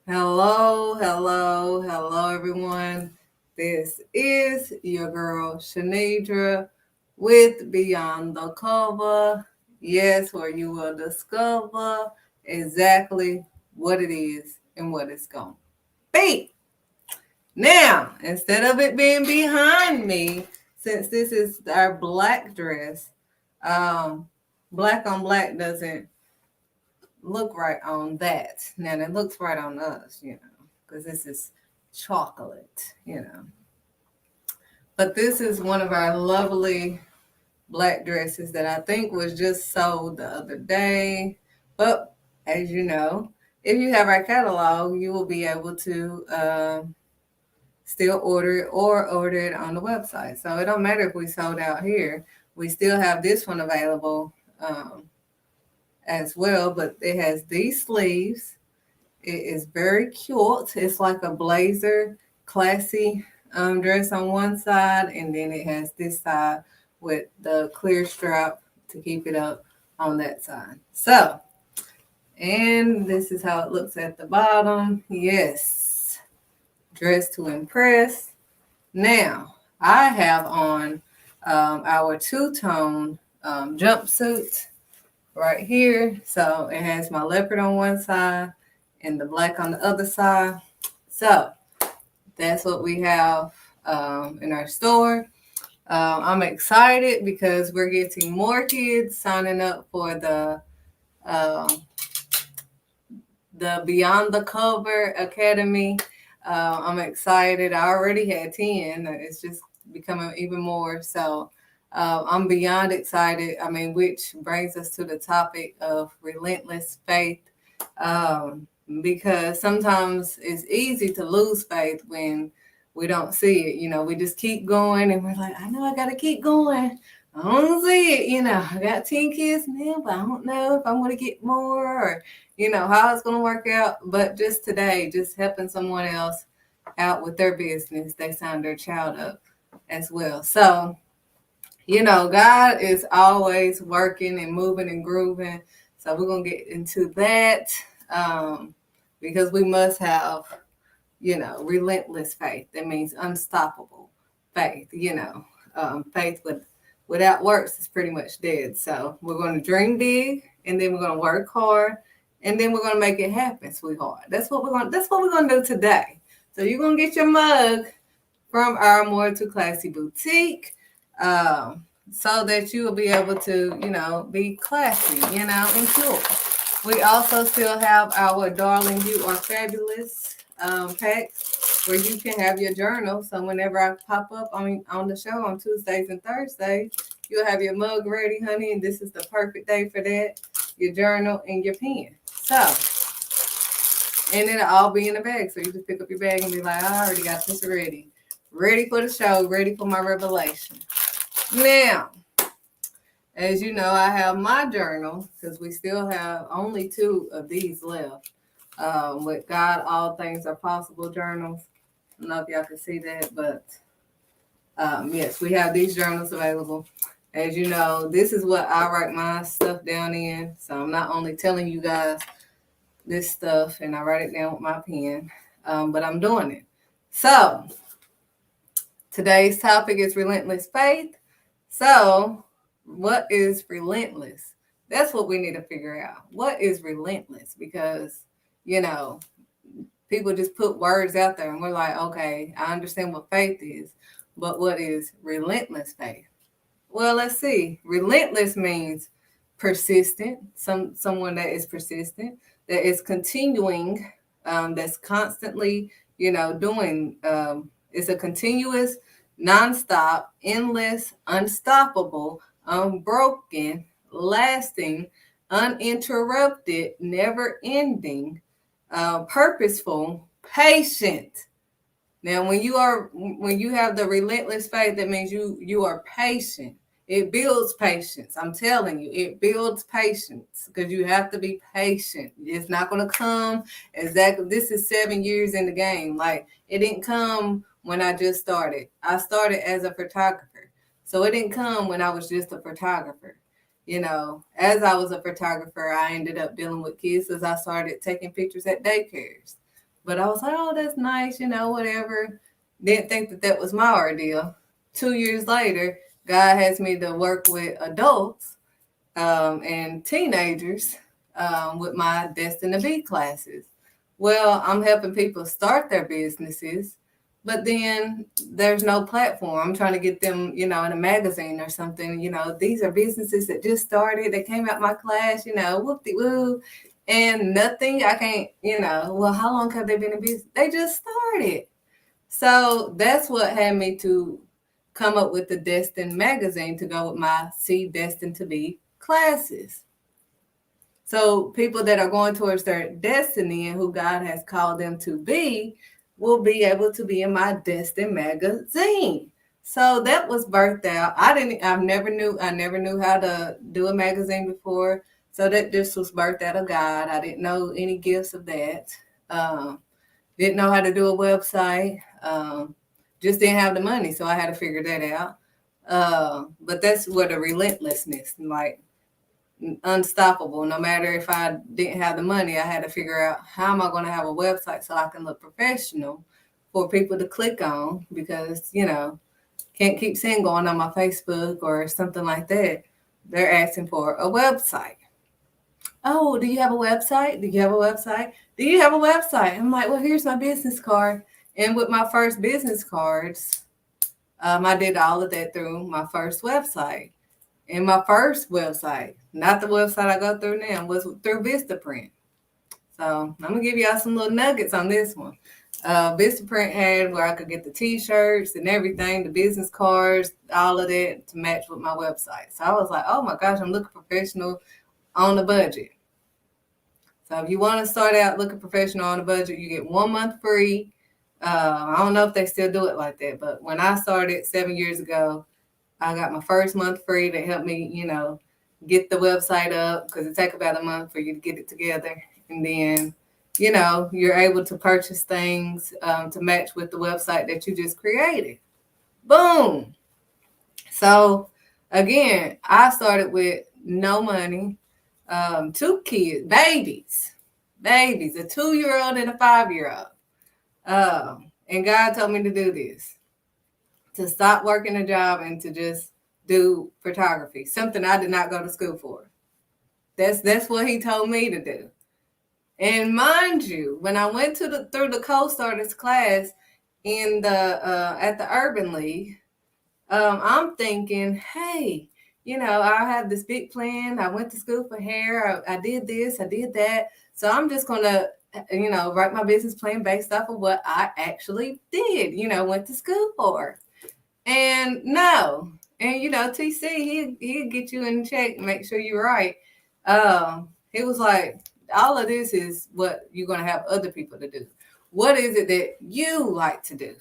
Hello, hello, hello, everyone. This is your girl Shanidra with Beyond the Cover. Yes, where you will discover exactly what it is and what it's going to be. Now, instead of it being behind me, since this is our black dress, um, black on black doesn't look right on that. Now it looks right on us, because this is chocolate. But this is one of our lovely black dresses that I think was just sold the other day. But as you know, if you have our catalog, you will be able to still order it or order it on the website. So it don't matter if we sold out here. We still have this one available as well, but it has these sleeves. It is very cute. It's like a blazer, classy dress on one side, and then it has this side with the clear strap to keep it up on that side. So, and this is how it looks at the bottom. Yes, dress to impress. Now, I have on our two-tone jumpsuit right here. So it has my leopard on one side and the black on the other side. So that's what we have in our store. I'm excited because we're getting more kids signing up for the Beyond the Cover Academy. I'm excited. I already had 10. It's just becoming even more. So I'm beyond excited. I mean, which brings us to the topic of relentless faith. Because sometimes it's easy to lose faith when we don't see it. We just keep going and we're like, I know I got to keep going. I don't see it. I got 10 kids now, but I don't know if I'm going to get more or, how it's going to work out. But just today, just helping someone else out with their business, they signed their child up as well. So, God is always working and moving and grooving. So we're going to get into that because we must have, relentless faith. That means unstoppable faith, faith without works is pretty much dead. So we're going to dream big and then we're going to work hard and then we're going to make it happen, sweetheart. That's what we're going to do today. So you're going to get your mug from our More to Classy boutique. So that you will be able to, be classy, and cool. We also still have our Darling You Are Fabulous packs where you can have your journal. So whenever I pop up on the show on Tuesdays and Thursdays, you'll have your mug ready, honey, and this is the perfect day for that. Your journal and your pen. So, and it'll all be in the bag. So you just pick up your bag and be like, I already got this ready. Ready for the show, ready for my revelation. Now, as you know, I have my journal because we still have only 2 of these left. With God, all things are possible journals. I don't know if y'all can see that, but yes, we have these journals available. As you know, this is what I write my stuff down in. So I'm not only telling you guys this stuff and I write it down with my pen, but I'm doing it. So today's topic is relentless faith. So, what is relentless? That's what we need to figure out. What is relentless? Because, people just put words out there and we're like, okay, I understand what faith is, but what is relentless faith? Well, let's see. Relentless means persistent, someone that is persistent, that is continuing, that's constantly, doing. It's a continuous, nonstop, endless, unstoppable, unbroken, lasting, uninterrupted, never ending, purposeful, patient. Now, when you have the relentless faith, that means you are patient. It builds patience. I'm telling you, it builds patience because you have to be patient. It's not going to come exactly. This is 7 years in the game. Like, it didn't come when I just started. I started as a photographer. So it didn't come when I was just a photographer. As I was a photographer, I ended up dealing with kids as I started taking pictures at daycares. But I was like, oh, that's nice, whatever. Didn't think that that was my ordeal. 2 years later, God has me to work with adults and teenagers with my Destined to Be classes. Well, I'm helping people start their businesses, but then there's no platform. I'm trying to get them, in a magazine or something. These are businesses that just started. They came out my class, whoop-de-woo, and nothing. I can't, well, how long have they been in business? They just started. So that's what had me to come up with the Destined magazine to go with my See Destined to Be classes. So people that are going towards their destiny and who God has called them to be will be able to be in my Destined magazine. So that was birthed out. I never knew how to do a magazine before. So that just was birthed out of God. I didn't know any gifts of that. Didn't know how to do a website. Just didn't have the money, so I had to figure that out. But that's where the relentlessness, like unstoppable. No matter if I didn't have the money, I had to figure out how am I going to have a website so I can look professional for people to click on, because can't keep seeing going on my Facebook or something like that. They're asking for a website. Oh, do you have a website? Do you have a website? Do you have a website? I'm like, well, here's my business card. And with my first business cards, I did all of that through my first website. And my first website, not the website I go through now, was through Vistaprint. So I'm going to give y'all some little nuggets on this one. Vistaprint had where I could get the t-shirts and everything, the business cards, all of that to match with my website. So I was like, oh my gosh, I'm looking professional on a budget. So if you want to start out looking professional on a budget, you get 1 month free. I don't know if they still do it like that, but when I started 7 years ago, I got my first month free to help me, get the website up, because it takes about a month for you to get it together. And then, you're able to purchase things to match with the website that you just created. Boom. So again, I started with no money, 2 kids, babies, a 2-year-old and a 5-year-old. And God told me to do this, to stop working a job and to just do photography, something I did not go to school for. That's what he told me to do. And mind you, when I went through the co-starters class in the at the Urban League, I'm thinking, hey, I have this big plan. I went to school for hair. I did this, I did that. So I'm just gonna, write my business plan based off of what I actually did, went to school for. And no, and TC, he'll get you in check and make sure you're right. He was like, all of this is what you're gonna have other people to do. What is it that you like to do?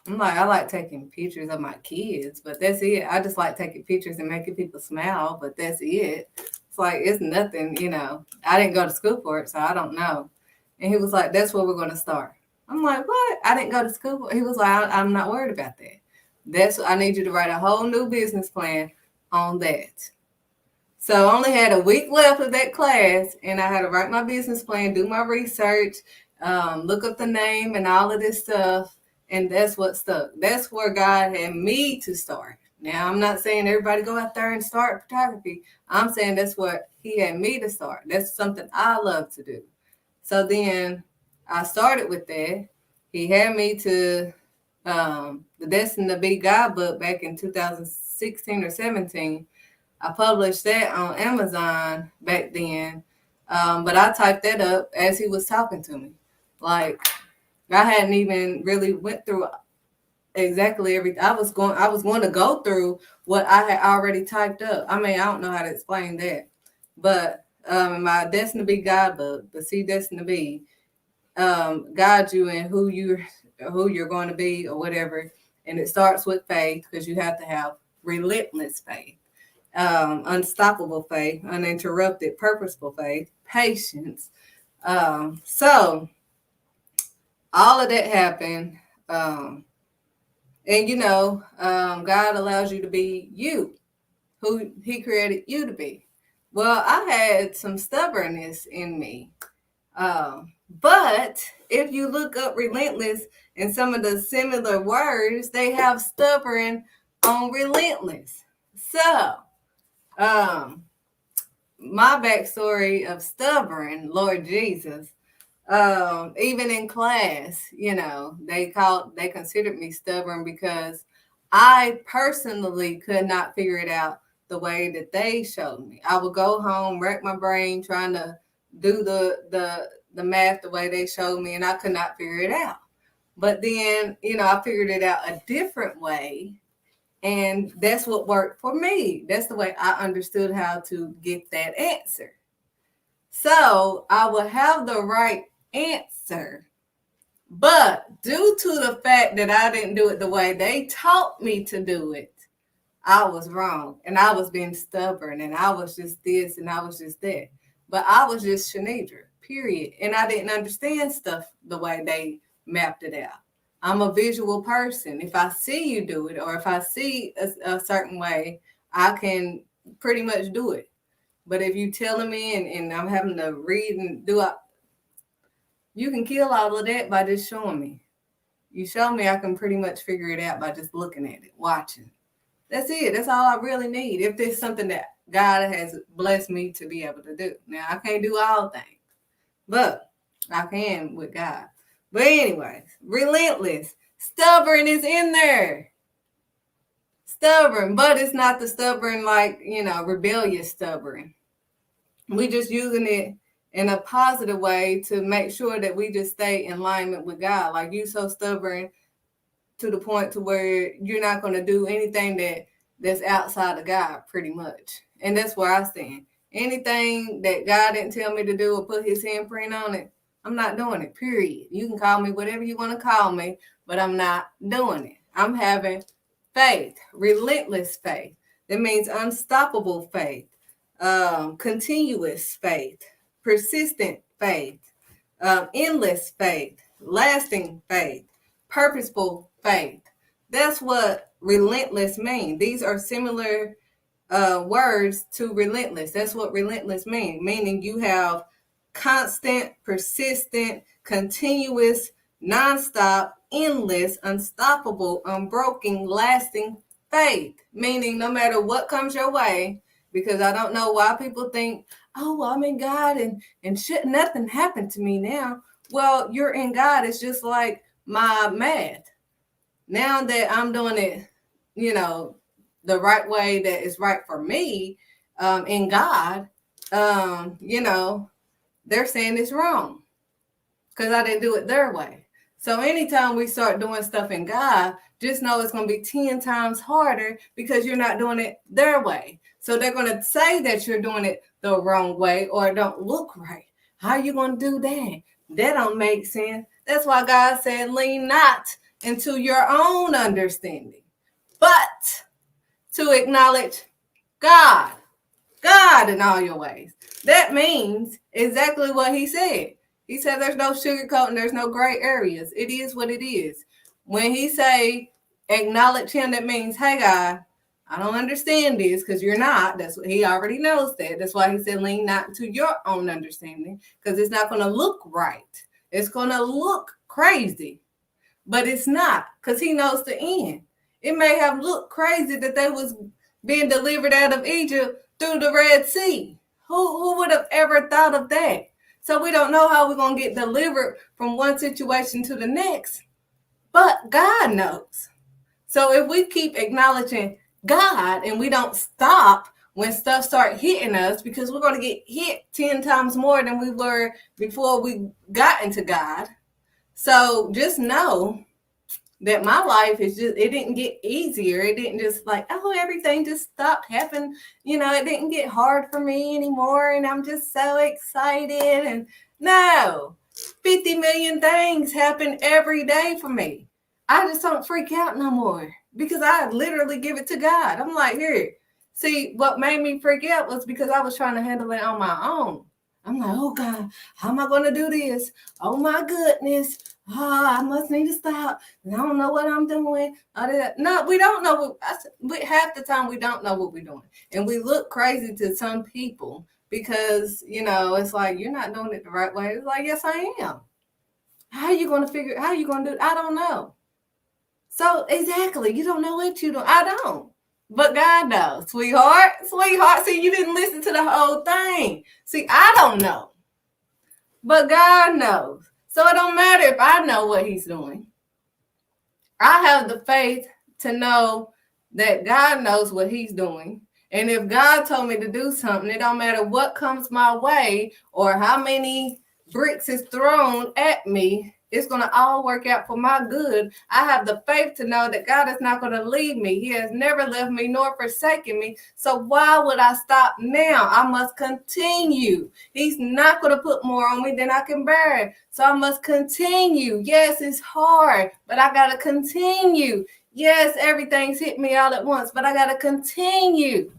I'm like, I like taking pictures of my kids, but that's it. I just like taking pictures and making people smile, but that's it. It's like, it's nothing, I didn't go to school for it, so I don't know. And he was like, that's where we're going to start. I'm like, what? I didn't go to school for it. He was like, I'm not worried about that. I need you to write a whole new business plan on that. So I only had a week left of that class, and I had to write my business plan, do my research, look up the name and all of this stuff. And that's what stuck. That's where God had me to start. Now, I'm not saying everybody go out there and start photography. I'm saying that's what he had me to start. That's something I love to do. So then I started with that. He had me to the Destined to Be guidebook back in 2016 or 17. I published that on Amazon back then. But I typed that up as he was talking to me. Like, I hadn't even really went through exactly everything. I was going to go through what I had already typed up. I mean, I don't know how to explain that. But my Destined to Be guidebook, the See Destined to Be, guides you in who you're going to be or whatever. And it starts with faith, because you have to have relentless faith, unstoppable faith, uninterrupted, purposeful faith, patience. So all of that happened. And God allows you to be you, who he created you to be. Well, I had some stubbornness in me. But if you look up relentless and some of the similar words, they have stubborn on relentless. So, my backstory of stubborn, Lord Jesus, even in class, they considered me stubborn because I personally could not figure it out the way that they showed me. I would go home, rack my brain trying to do the math the way they showed me, and I could not figure it out. But then, I figured it out a different way, and that's what worked for me. That's the way I understood how to get that answer. So I would have the right answer, but due to the fact that I didn't do it the way they taught me to do it, I was wrong, and I was being stubborn, and I was just this, and I was just that. But I was just Shanidra, period. And I didn't understand stuff the way they mapped it out. I'm a visual person. If I see you do it, or if I see a certain way, I can pretty much do it. But if you telling me and I'm having to read and you can kill all of that by just showing me. You show me, I can pretty much figure it out by just looking at it, watching. That's it. That's all I really need. If there's something that God has blessed me to be able to do. Now, I can't do all things, but I can with God. But anyways, relentless. Stubborn is in there. Stubborn, but it's not the stubborn like, rebellious stubborn. We just using it in a positive way to make sure that we just stay in alignment with God. Like, you so stubborn to the point to where you're not going to do anything that's outside of God, pretty much. And that's where I stand. Anything that God didn't tell me to do or put his handprint on it, I'm not doing it, period. You can call me whatever you want to call me, but I'm not doing it. I'm having faith, relentless faith. That means unstoppable faith, continuous faith, persistent faith, endless faith, lasting faith, purposeful faith. That's what relentless means. These are similar words to relentless. That's what relentless means, meaning you have constant, persistent, continuous, nonstop, endless, unstoppable, unbroken, lasting faith, meaning no matter what comes your way, because I don't know why people think, oh, well, I'm in God and shit, nothing happened to me now. Well, you're in God. It's just like my math. Now that I'm doing it, the right way that is right for me, in God, they're saying it's wrong because I didn't do it their way. So anytime we start doing stuff in God, just know it's going to be 10 times harder because you're not doing it their way. So they're going to say that you're doing it the wrong way or it don't look right. How are you going to do that? That don't make sense. That's why God said, lean not into your own understanding, but to acknowledge God in all your ways. That means exactly what he said. He said there's no sugarcoating, there's no gray areas. It is what it is. When he say acknowledge him, that means, hey, God, I don't understand this because you're not. That's what he already knows that. That's why he said lean not into your own understanding, because it's not going to look right. It's going to look crazy, but it's not, because he knows the end. It may have looked crazy that they was being delivered out of Egypt through the Red Sea. Who would have ever thought of that? So we don't know how we're going to get delivered from one situation to the next, but God knows. So if we keep acknowledging God and we don't stop when stuff start hitting us, because we're going to get hit 10 times more than we were before we got into God. So just know that my life is just, it didn't get easier. It didn't just like, oh, everything just stopped happening. It didn't get hard for me anymore. And I'm just so excited. And no, 50 million things happen every day for me. I just don't freak out no more because I literally give it to God. I'm like, here, see, what made me freak out was because I was trying to handle it on my own. I'm like, oh God, how am I going to do this? Oh my goodness. I must need to stop. I don't know what I'm doing. No, we don't know. Half the time we don't know what we're doing. And we look crazy to some people because, it's like, you're not doing it the right way. It's like, yes, I am. How are you going to do it? I don't know. So exactly, you don't know what you do. I don't. But God knows, sweetheart. See, you didn't listen to the whole thing. See, I don't know. But God knows. So it don't matter if I know what he's doing. I have the faith to know that God knows what he's doing. And if God told me to do something, it don't matter what comes my way or how many bricks is thrown at me, it's going to all work out for my good. I have the faith to know that God is not going to leave me. He has never left me nor forsaken me. So why would I stop now? I must continue. He's not going to put more on me than I can bear. So I must continue. Yes, it's hard, but I got to continue. Yes, everything's hit me all at once, but I got to continue.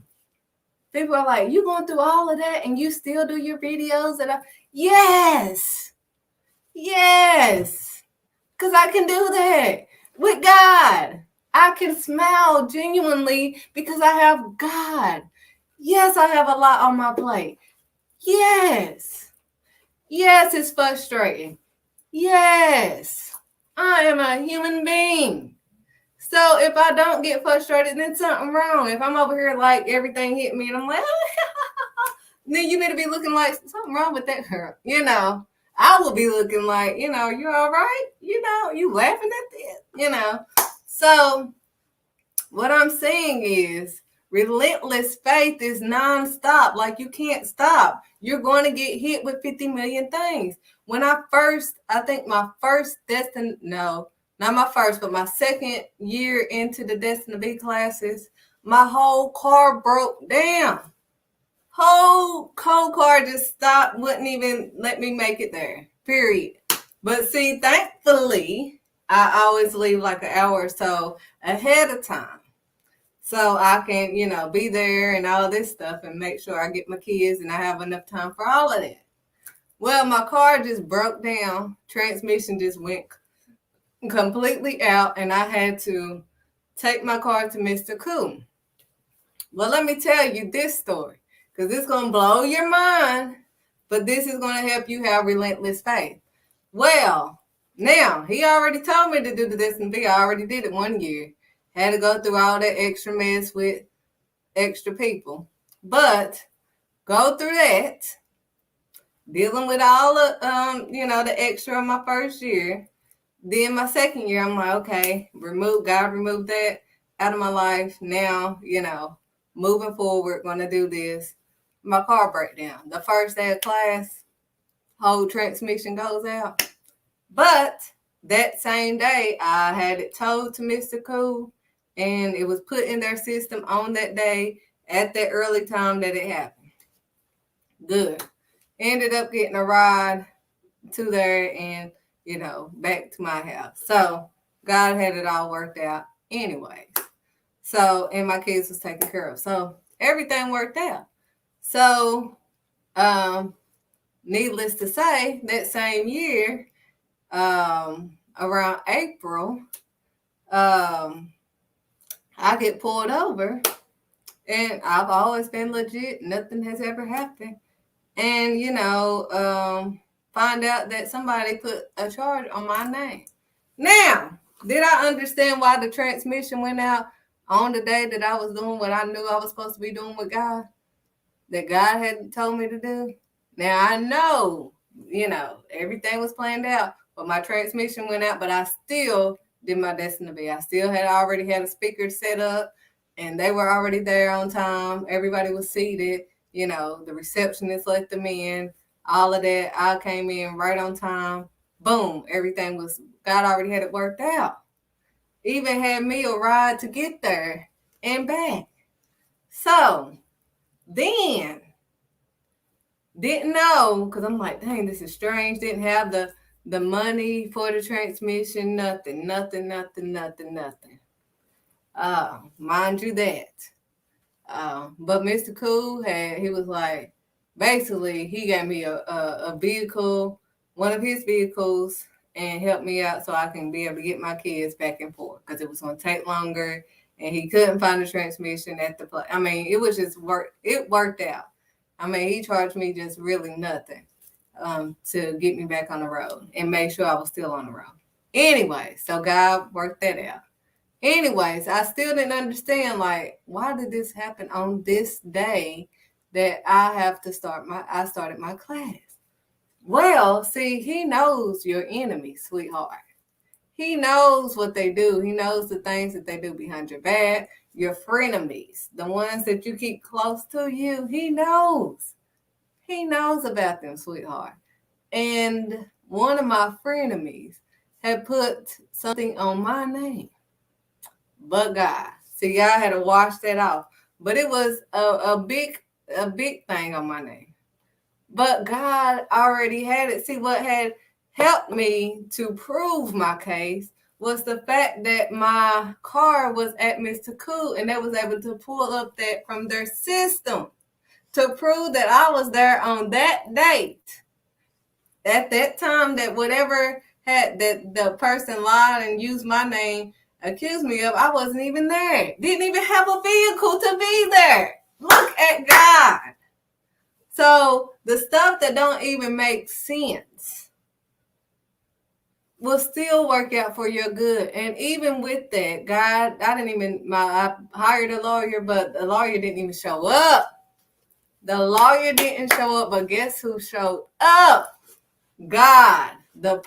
People are like, you going through all of that and you still do your videos? Yes. Yes. Because I can do that with God. I can smile genuinely because I have God. Yes, I have a lot on my plate. Yes. Yes, it's frustrating. Yes. I am a human being. So if I don't get frustrated, then something wrong. If I'm over here like everything hit me and I'm like, then you need to be looking like something wrong with that girl. I will be looking like, you all right? You laughing at this, So what I'm saying is relentless faith is nonstop. Like you can't stop. You're going to get hit with 50 million things. When I think my first not my first, but my second year into the Destined to Be classes, my whole car broke down. Whole car just stopped, wouldn't even let me make it there, period. But see, thankfully, I always leave like an hour or so ahead of time. So I can, be there and all this stuff and make sure I get my kids and I have enough time for all of that. Well, my car just broke down. Transmission just went completely out and I had to take my car to Mr. Cool. Well, let me tell you this story because it's going to blow your mind, but this is going to help you have relentless faith. Well, now, he already told me to do the Destined to Be. I already did it 1 year. Had to go through all that extra mess with extra people. But go through that, dealing with all of, the extra of my first year. Then my second year, I'm like, okay, God removed that out of my life. Now, moving forward, going to do this. My car break down. The first day of class, whole transmission goes out. But that same day, I had it towed to Mr. Cool, and it was put in their system on that day at that early time that it happened. Good. Ended up getting a ride to there and, back to my house. So God had it all worked out anyways. So, and my kids was taken care of. So everything worked out. So, needless to say, that same year, around April, I get pulled over and I've always been legit. Nothing has ever happened. And, find out that somebody put a charge on my name. Now, did I understand why the transmission went out on the day that I was doing what I knew I was supposed to be doing with God? That God had told me to do? Now, I know, everything was planned out, but my transmission went out, but I still did my Destined to Be. I still already had a speaker set up, and they were already there on time. Everybody was seated. The receptionist let them in. All of that. I came in right on time. Boom. Everything God already had it worked out. Even had me a ride to get there and back. So, then, didn't know, because I'm like, dang, this is strange. Didn't have the money for the transmission. Nothing. Mind you that. But Mr. Cool he was like, basically, he gave me a vehicle, one of his vehicles, and helped me out so I can be able to get my kids back and forth because it was going to take longer and he couldn't find the transmission at the place. I mean, it was just it worked out. I mean, he charged me just really nothing. to get me back on the road and make sure I was still on the road. Anyway, so God worked that out. Anyways, I still didn't understand, like, why did this happen on this day that I started my class? Well, see, he knows your enemy, sweetheart. He knows what they do. He knows the things that they do behind your back, your frenemies, the ones that you keep close to you. He knows. He knows about them, sweetheart. And one of my frenemies had put something on my name. But God. See, God had to wash that off. But it was a big thing on my name. But God already had it. See, what had helped me to prove my case was the fact that my car was at Mr. Cool, and they was able to pull up that from their system to prove that I was there on that date. At that time, that whatever had that the person lied and used my name, accused me of, I wasn't even there. Didn't even have a vehicle to be there. Look at God. So the stuff that don't even make sense will still work out for your good. And even with that, God, I hired a lawyer, but the lawyer didn't even show up. The lawyer didn't show up, but guess who showed up? God. The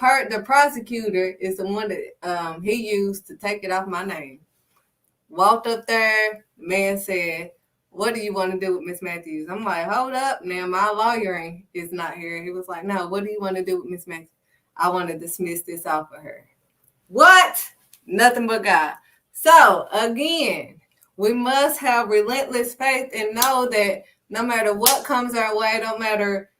prosecutor is the one that he used to take it off my name. Walked up there, the man said, "What do you want to do with Miss Matthews?" I'm like, "Hold up now, my lawyer is not here." He was like, "No, what do you want to do with Miss Matthews?" "I want to dismiss this off of her." What? Nothing but God. So again, we must have relentless faith and know that no matter what comes our way, no matter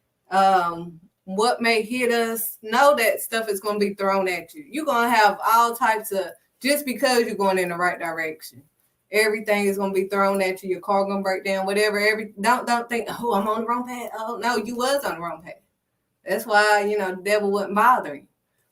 what may hit us, know that stuff is going to be thrown at you. You're going to have all types of, just because you're going in the right direction, everything is going to be thrown at you. Your car going to break down, whatever. Don't think, oh, I'm on the wrong path. Oh, no, you was on the wrong path. That's why, the devil wouldn't bother you.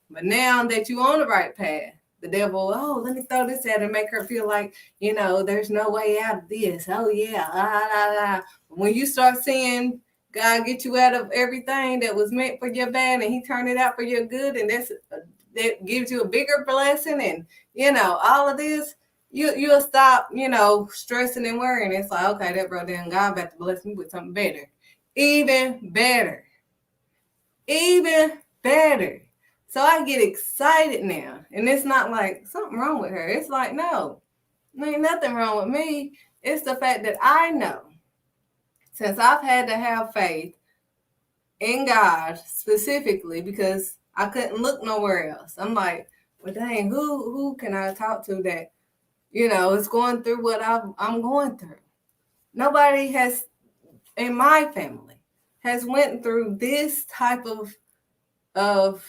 But now that you're on the right path, the devil, oh, let me throw this at her and make her feel like, there's no way out of this. Oh, yeah. When you start seeing God get you out of everything that was meant for your bad, and he turned it out for your good, and that gives you a bigger blessing, and all of this, you'll stop stressing and worrying. It's like, okay, that brother and God about to bless me with something better, even better. So I get excited now, and it's not like something wrong with her. It's like, no, there ain't nothing wrong with me. It's the fact that I know, since I've had to have faith in God specifically, because I couldn't look nowhere else. I'm like, well, dang, who can I talk to that, is going through what I'm going through? Nobody has, in my family, has went through this type of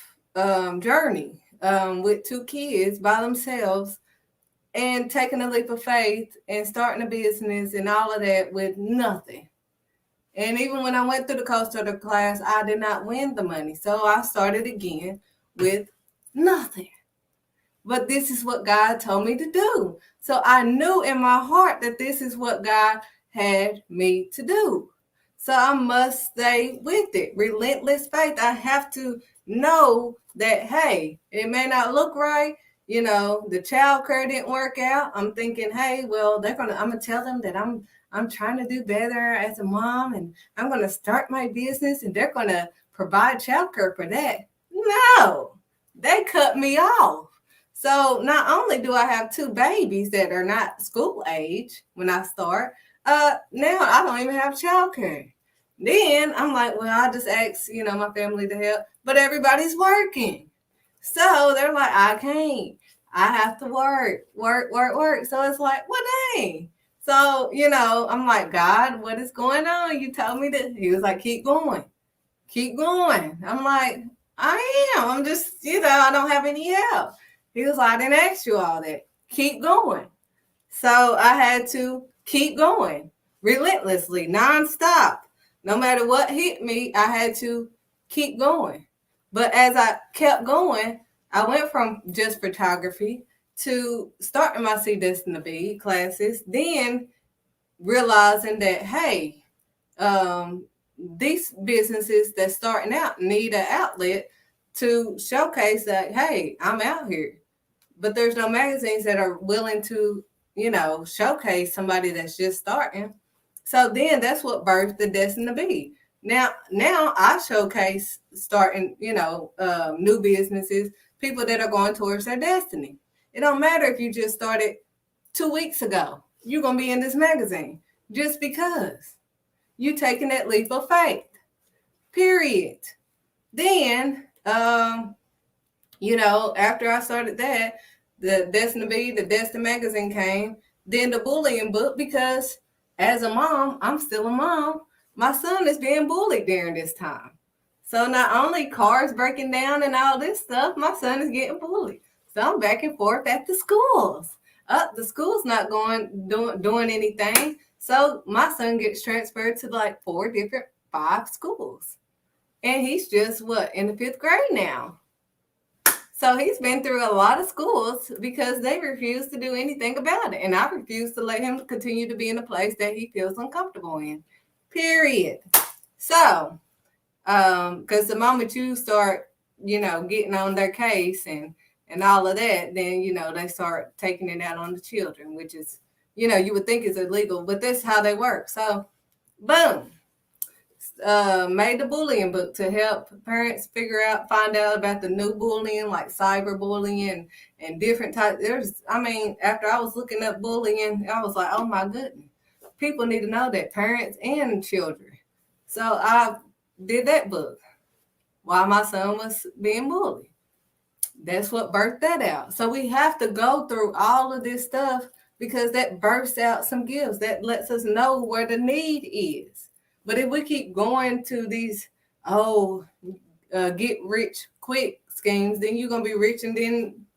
journey with 2 kids by themselves and taking a leap of faith and starting a business and all of that with nothing. And even when I went through the cost of the class, I did not win the money. So I started again with nothing. But this is what God told me to do. So I knew in my heart that this is what God had me to do. So I must stay with it. Relentless faith. I have to know that, hey, it may not look right. The child care didn't work out. I'm thinking, hey, well, I'm gonna tell them that I'm trying to do better as a mom, and I'm gonna start my business, and they're gonna provide child care for that. No, they cut me off. So not only do I have 2 babies that are not school age when I start, now I don't even have child care. Then I'm like, well, I'll just ask, my family to help, but everybody's working. So they're like, I can't. I have to work. So it's like, well, dang. So, I'm like, God, what is going on? You told me that. He was like, keep going. I'm like, I am. I'm just, I don't have any help. He was like, I didn't ask you all that. Keep going. So I had to keep going relentlessly, nonstop. No matter what hit me, I had to keep going. But as I kept going, I went from just photography to starting my See Destined to Be classes, then realizing that, hey, these businesses that's starting out need an outlet to showcase that, hey, I'm out here. But there's no magazines that are willing to, showcase somebody that's just starting. So then that's what birthed the Destined to Be. Now I showcase starting, new businesses, people that are going towards their destiny. It don't matter if you just started 2 weeks ago. You're gonna be in this magazine just because you taking that leap of faith. Period. Then, after I started that, the Destined to Be, the Destined magazine came, then the bullying book, because as a mom, I'm still a mom. My son is being bullied during this time. So not only cars breaking down and all this stuff, my son is getting bullied. So I'm back and forth at the schools. The school's not doing anything. So my son gets transferred to like 5 schools. And he's just in the 5th grade now. So he's been through a lot of schools because they refuse to do anything about it. And I refuse to let him continue to be in a place that he feels uncomfortable in. Period. So, because the moment you start, getting on their case and all of that, then, they start taking it out on the children, which is, you would think is illegal, but that's how they work. So, boom. Made the bullying book to help parents find out about the new bullying, like cyberbullying and different types. After I was looking up bullying, I was like, oh my goodness, people need to know that, parents and children. So I did that book while my son was being bullied. That's what birthed that out. So we have to go through all of this stuff because that bursts out some gifts. That lets us know where the need is. But if we keep going to these, get rich quick schemes, then you're going to be rich and then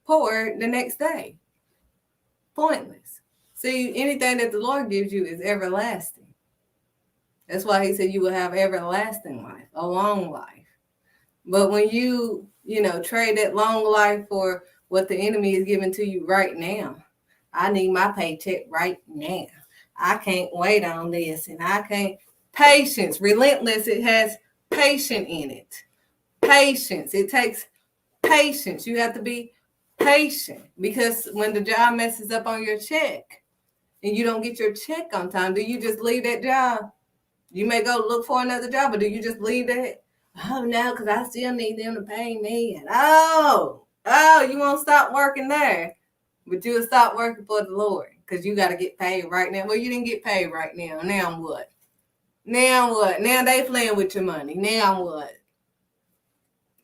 poor the next day. Pointless. See, anything that the Lord gives you is everlasting. That's why he said you will have everlasting life, a long life. But when you, trade that long life for what the enemy is giving to you right now, I need my paycheck right now. I can't wait on this, and I can't. Patience, relentless, it has patience in it. Patience, it takes patience. You have to be patient because when the job messes up on your check and you don't get your check on time, do you just leave that job? You may go look for another job, but do you just leave that? Oh, no, because I still need them to pay me. And you won't stop working there, but you'll stop working for the Lord because you got to get paid right now. Well, you didn't get paid right now. Now what? Now what? Now they playing with your money. Now what?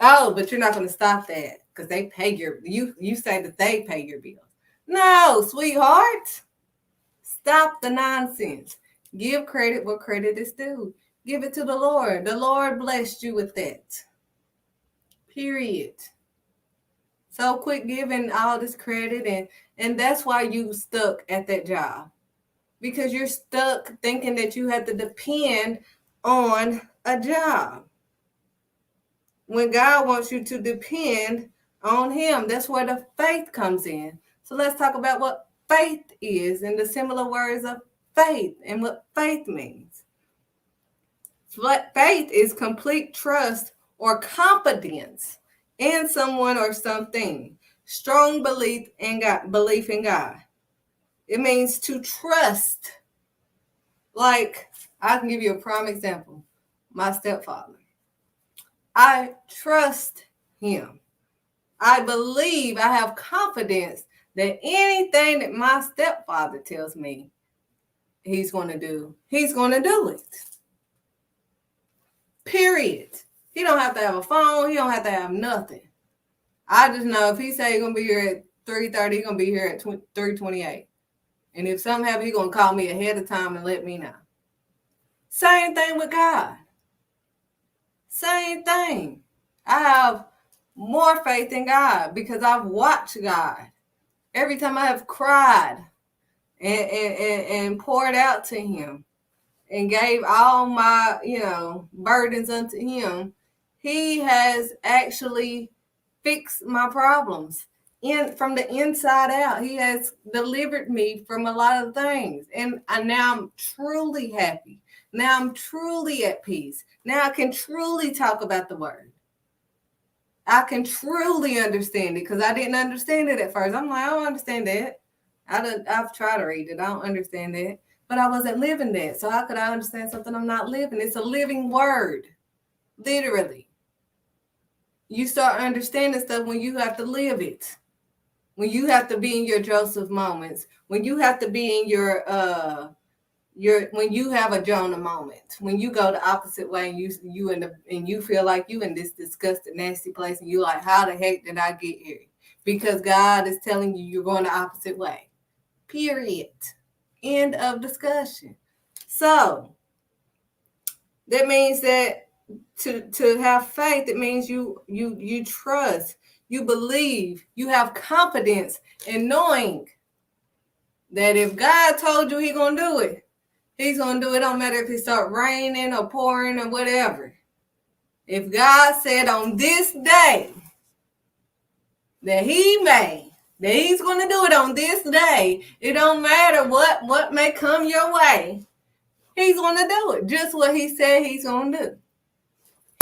Oh, but you're not going to stop that because they pay you say that they pay your bills. No, sweetheart. Stop the nonsense. Give credit where credit is due. Give it to the Lord. The Lord blessed you with that. Period. So quit giving all this credit and that's why you stuck at that job. Because you're stuck thinking that you have to depend on a job. When God wants you to depend on him, that's where the faith comes in. So let's talk about what faith is and the similar words of faith and what faith means. Faith is complete trust or confidence in someone or something. Strong belief in God. It means to trust. Like, I can give you a prime example. My stepfather. I trust him. I believe, I have confidence that anything that my stepfather tells me he's going to do it. Period. He don't have to have a phone. He don't have to have nothing. I just know if he say he's going to be here at 3:30, he's going to be here at 3:28. And if something happens, he's going to call me ahead of time and let me know. Same thing with God. Same thing. I have more faith in God because I've watched God. Every time I have cried and poured out to him and gave all my, burdens unto him, he has actually fixed my problems. From the inside out. He has delivered me from a lot of things. And now I'm truly happy. Now I'm truly at peace. Now I can truly talk about the word. I can truly understand it because I didn't understand it at first. I'm like, I don't understand that. I've tried to read it. I don't understand that. But I wasn't living that. So how could I understand something I'm not living? It's a living word. Literally. You start understanding stuff when you have to live it. When you have to be in your Joseph moments. When you have to be in your when you have a Jonah moment, when you go the opposite way and you feel like you in this disgusted, nasty place and you like, how the heck did I get here? Because God is telling you you're going the opposite way. Period. End of discussion. So that means that to have faith, it means you trust, you believe, you have confidence in knowing that if God told you He's gonna do it, He's going to do it. Don't matter if it start raining or pouring or whatever. If God said on this day that He made, that He's going to do it on this day, it don't matter what may come your way. He's going to do it. Just what He said He's going to do.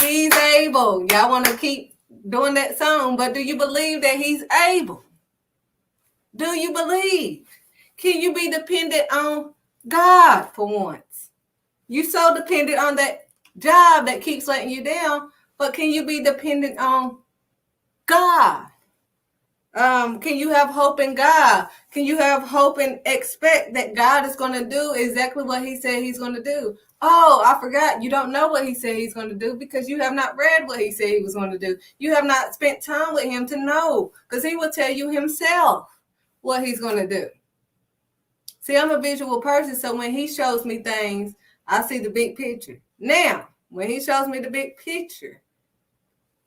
He's able. Y'all want to keep doing that song, but do you believe that He's able? Do you believe? Can you be dependent on God for once? You so dependent on that job that keeps letting you down, but can you be dependent on God? Can you have hope in God? Can you have hope and expect that God is going to do exactly what He said He's going to do? Oh, I forgot. You don't know what He said He's going to do because you have not read what He said He was going to do. You have not spent time with Him to know, because He will tell you Himself what He's going to do. See, I'm a visual person, so when He shows me things, I see the big picture. Now, when He shows me the big picture,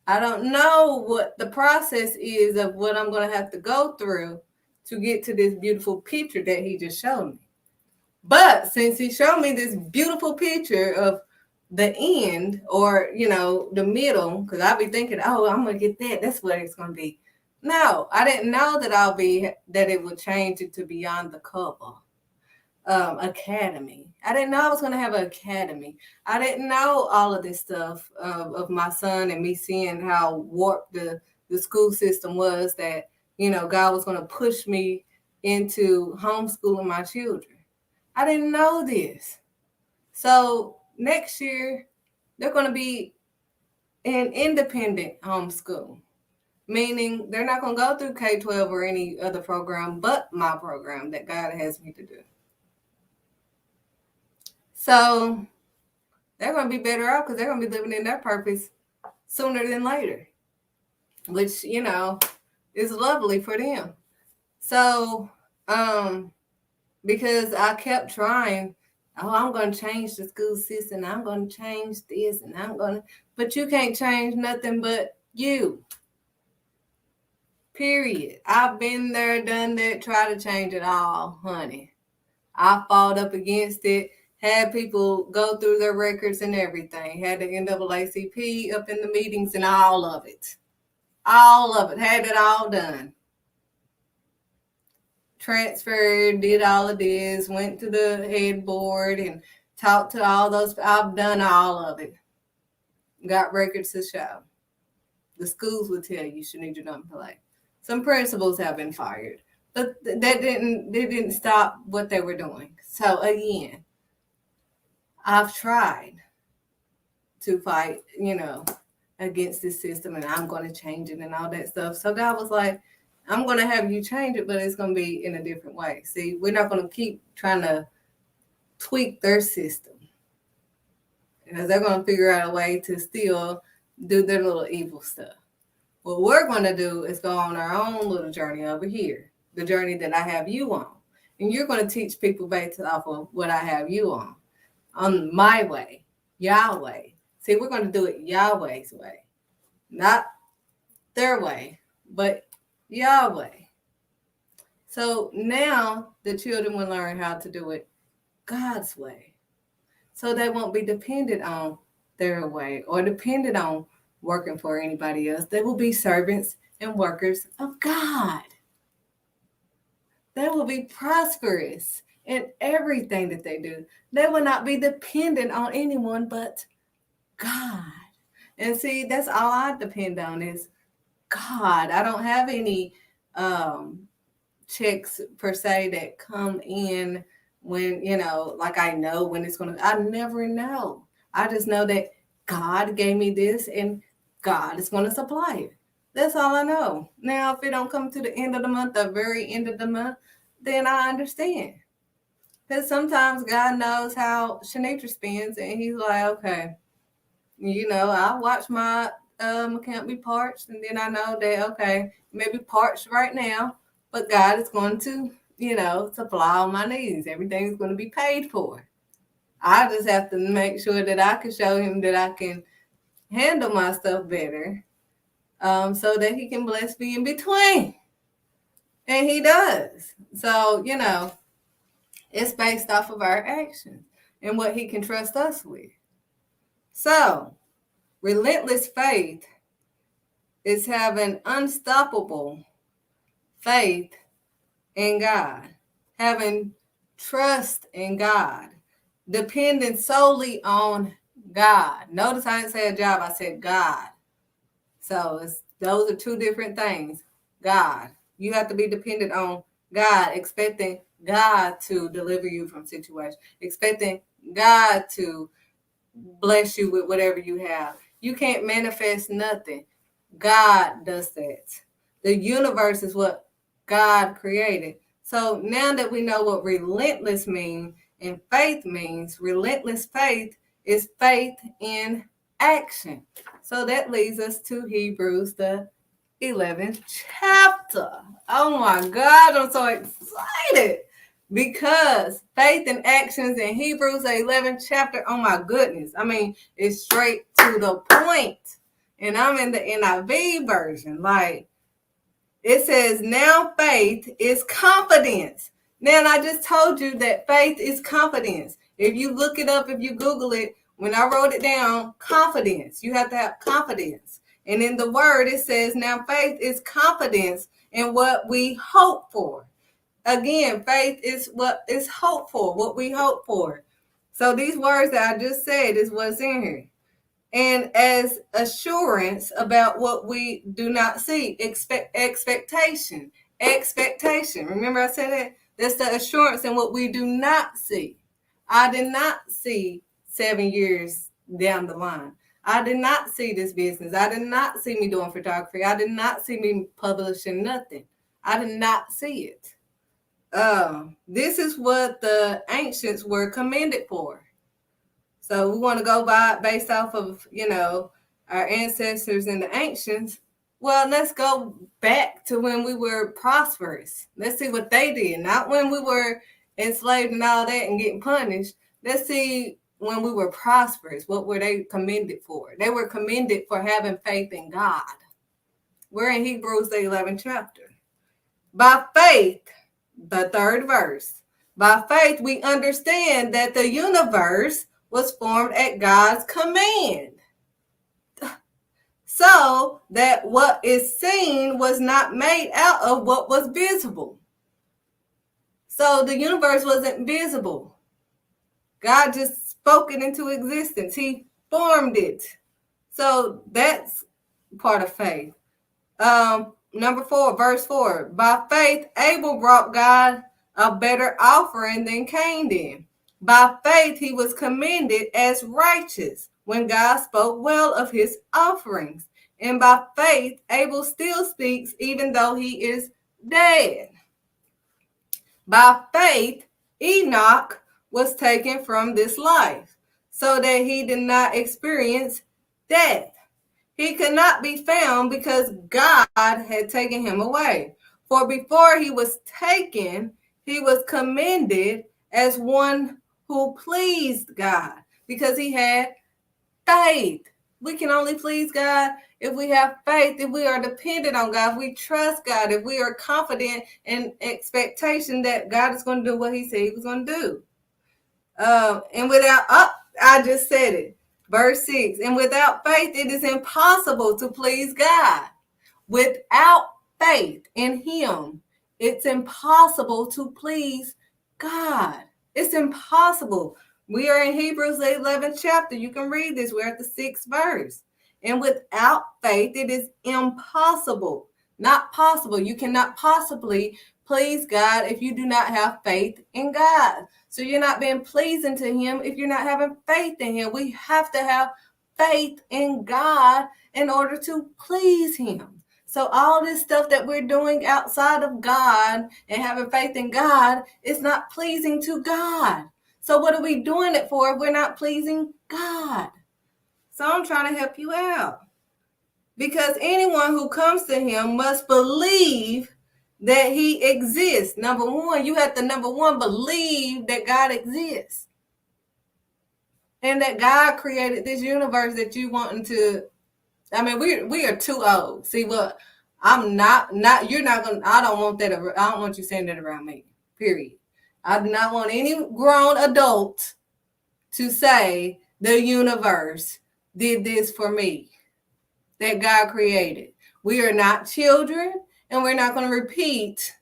I don't know what the process is of what I'm going to have to go through to get to this beautiful picture that He just showed me. But since He showed me this beautiful picture of the end, or, the middle, because I'll be thinking, oh, I'm going to get that. That's what it's going to be. No, I didn't know that it would change it to beyond the cover. Academy. I didn't know I was going to have an academy. I didn't know all of this stuff of my son and me seeing how warped the school system was, that, God was going to push me into homeschooling my children. I didn't know this. So next year, they're going to be in independent homeschool, meaning they're not going to go through K-12 or any other program but my program that God has me to do. So they're going to be better off because they're going to be living in their purpose sooner than later, which, is lovely for them. So, because I kept trying, I'm going to change the school system. I'm going to change this but you can't change nothing but you. Period. I've been there, done that, try to change it all, honey. I fought up against it. Had people go through their records and everything. Had the NAACP up in the meetings and all of it. All of it. Had it all done. Transferred, did all of this, went to the head board and talked to all those. I've done all of it. Got records to show. The schools would tell you Shanita don't play. Some principals have been fired. But they didn't stop what they were doing. So again, I've tried to fight, against this system, and I'm going to change it and all that stuff. So God was like, I'm going to have you change it, but it's going to be in a different way. See, we're not going to keep trying to tweak their system, because they're going to figure out a way to still do their little evil stuff. What we're going to do is go on our own little journey over here, the journey that I have you on. And you're going to teach people based off of what I have you on my way, Yahweh. See, we're going to do it Yahweh's way, not their way, but Yahweh. So now the children will learn how to do it God's way. So they won't be dependent on their way or dependent on working for anybody else. They will be servants and workers of God. They will be prosperous in everything that they do. They will not be dependent on anyone but God. And see, that's all I depend on is God. I don't have any checks per se that come in when, like I know when it's going to, I never know. I just know that God gave me this and God is going to supply it. That's all I know. Now, if it don't come to the end of the month, the very end of the month, then I understand. Because sometimes God knows how Shanitra spends and he's like, okay, I watch my account be parched, and then I know that okay, maybe parched right now, but God is going to, supply all my needs. Everything's going to be paid for. I just have to make sure that I can show him that I can handle my stuff better, so that he can bless me in between. And he does. So, it's based off of our actions and what he can trust us with. So, relentless faith is having unstoppable faith in God, having trust in God, depending solely on God. Notice I didn't say a job, I said God. So those are two different things. God. You have to be dependent on God, expecting God to deliver you from situations, expecting God to bless you with whatever you have. You can't manifest nothing. God does that. The universe is what God created. So now that we know what relentless means and faith means, relentless faith is faith in action. So that leads us to Hebrews, the 11th chapter. Oh my God, I'm so excited because faith and actions in Hebrews, the 11th chapter, oh my goodness. I mean, it's straight to the point. And I'm in the NIV version. Like, it says, now faith is confidence. Now, I just told you that faith is confidence. If you look it up, if you Google it, when I wrote it down, confidence. You have to have confidence. And in the word, it says, now faith is confidence in what we hope for. Again, faith is what is hope for, what we hope for. So these words that I just said is what's in here. And as assurance about what we do not see, expectation. Remember I said that? That's the assurance in what we do not see. I did not see 7 years down the line. I did not see this business. I did not see me doing photography. I did not see me publishing nothing. I did not see it. This is what the ancients were commended for. So we want to go by based off of, our ancestors and the ancients. Well, let's go back to when we were prosperous. Let's see what they did. Not when we were enslaved and all that and getting punished. Let's see when we were prosperous. What were they commended for? They were commended for having faith in God. We're in Hebrews, the 11th chapter. By faith, the third verse. By faith, we understand that the universe was formed at God's command, so that what is seen was not made out of what was visible. So the universe wasn't visible. God just spoke it into existence. He formed it. So that's part of faith. Number 4, verse 4. By faith, Abel brought God a better offering than Cain did. By faith, he was commended as righteous when God spoke well of his offerings. And by faith, Abel still speaks even though he is dead. By faith, Enoch was taken from this life so that he did not experience death. He could not be found because God had taken him away. For before he was taken, he was commended as one who pleased God because he had faith. We can only please God if we have faith, if we are dependent on God, if we trust God, if we are confident in expectation that God is going to do what he said he was going to do. And without, I just said it. Verse 6, and without faith, it is impossible to please God. Without faith in him, it's impossible to please God. It's impossible. We are in Hebrews, the 11th chapter. You can read this. We're at the 6th verse. And without faith, it is impossible, not possible. You cannot possibly please God if you do not have faith in God. So you're not being pleasing to him if you're not having faith in him. We have to have faith in God in order to please him. So all this stuff that we're doing outside of God and having faith in God is not pleasing to God. So what are we doing it for if we're not pleasing God? So I'm trying to help you out. Because anyone who comes to him must believe that he exists. Number one, you have to, believe that God exists. And that God created this universe that you wanting to. I mean, we are too old. See what? I'm not, you're not going to, I don't want you saying that around me, period. I do not want any grown adult to say the universe did this for me, that God created. We are not children, and we're not going to repeat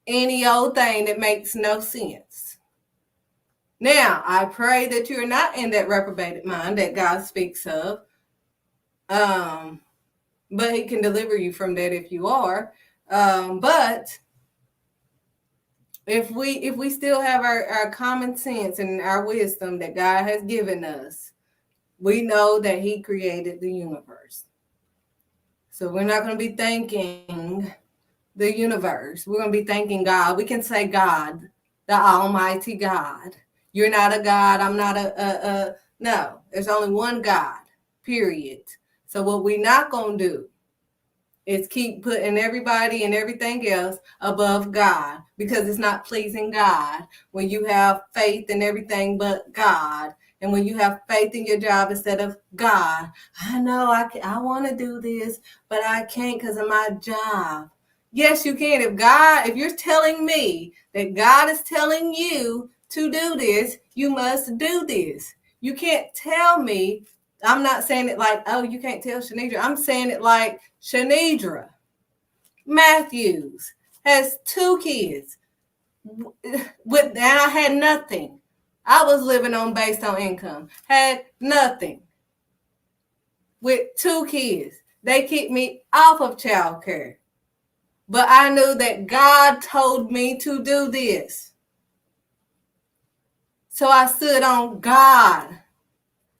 any old thing that makes no sense. Now, I pray that you're not in that reprobated mind that God speaks of. But he can deliver you from that if you are. But if we still have our common sense and our wisdom that God has given us, we know that he created the universe. So we're not going to be thanking the universe. We're going to be thanking God. We can say God, the Almighty God. You're not a God. I'm not no, there's only one God, period. So what we're not going to do is keep putting everybody and everything else above God, because it's not pleasing God when you have faith in everything but God. And when you have faith in your job instead of God, I know I want to do this, but I can't because of my job. Yes, you can. If you're telling me that God is telling you to do this, you must do this. You can't tell me. I'm not saying it like, oh, you can't tell Shanidra. I'm saying it like Shanidra Matthews has 2 kids. And I had nothing. I was living based on income. Had nothing. With 2 kids. They kicked me off of childcare. But I knew that God told me to do this. So I stood on God.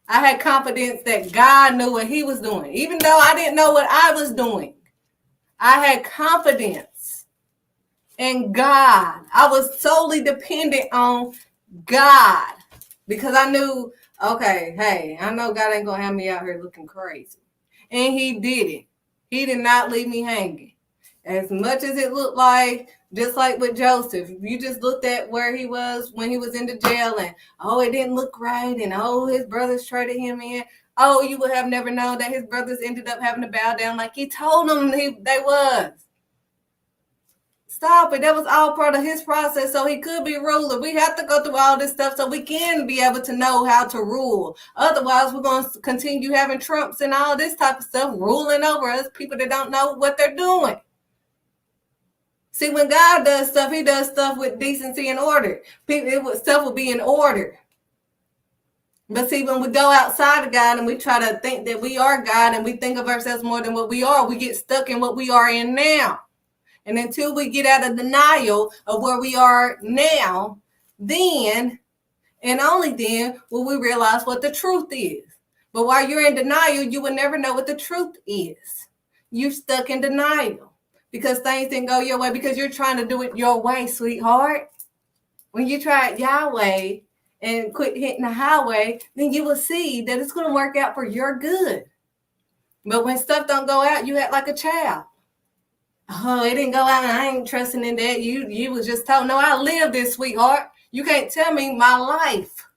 I had confidence that God knew what he was doing. Even though I didn't know what I was doing, I had confidence in God. I was solely dependent on God because I knew, okay, hey, I know God ain't going to have me out here looking crazy. And he did it. He did not leave me hanging. As much as it looked like, just like with Joseph, you just looked at where he was when he was in the jail and, oh, it didn't look right. And, oh, his brothers traded him in. Oh, you would have never known that his brothers ended up having to bow down like he told them they was. Stop it. That was all part of his process so he could be ruler. We have to go through all this stuff so we can be able to know how to rule. Otherwise, we're going to continue having Trumps and all this type of stuff ruling over us, people that don't know what they're doing. See, when God does stuff, he does stuff with decency and order. Stuff will be in order. But see, when we go outside of God and we try to think that we are God and we think of ourselves more than what we are, we get stuck in what we are in now. And until we get out of denial of where we are now, then, and only then, will we realize what the truth is. But while you're in denial, you will never know what the truth is. You're stuck in denial. Because things didn't go your way because you're trying to do it your way, sweetheart. When you try it Yahweh and quit hitting the highway, then you will see that it's going to work out for your good. But when stuff don't go out, you act like a child. Oh, it didn't go out and I ain't trusting in that. You was just told, no, I live this, sweetheart. You can't tell me my life,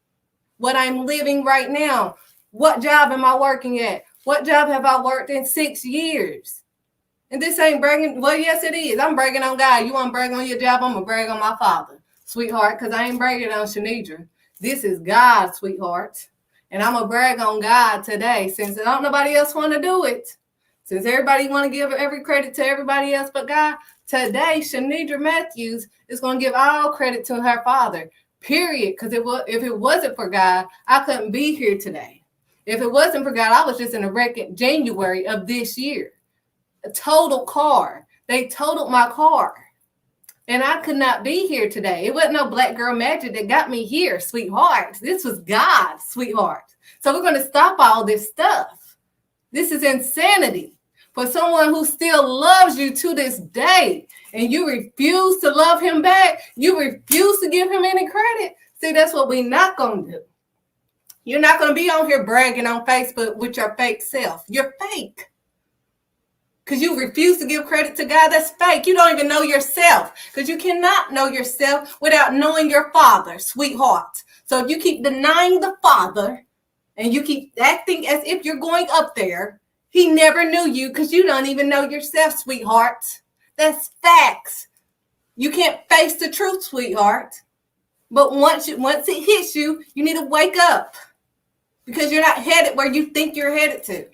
what I'm living right now. What job am I working at? What job have I worked in 6 years? And this ain't bragging. Well, yes, it is. I'm bragging on God. You want to brag on your job? I'm going to brag on my father, sweetheart, because I ain't bragging on Shanidra. This is God, sweetheart. And I'm going to brag on God today since I don't nobody else want to do it. Since everybody want to give every credit to everybody else but God, today Shanidra Matthews is going to give all credit to her father, period. Because if it wasn't for God, I couldn't be here today. If it wasn't for God, I was just in a wreck in January of this year. A total car. They totaled my car. And I could not be here today. It wasn't no black girl magic that got me here, sweetheart. This was God, sweetheart. So we're going to stop all this stuff. This is insanity. For someone who still loves you to this day, and you refuse to love him back, you refuse to give him any credit. See, that's what we're not going to do. You're not going to be on here bragging on Facebook with your fake self. You're fake. Because you refuse to give credit to God, that's fake. You don't even know yourself. Because you cannot know yourself without knowing your Father, sweetheart. So if you keep denying the Father, and you keep acting as if you're going up there, he never knew you because you don't even know yourself, sweetheart. That's facts. You can't face the truth, sweetheart. But once it hits you, you need to wake up because you're not headed where you think you're headed to.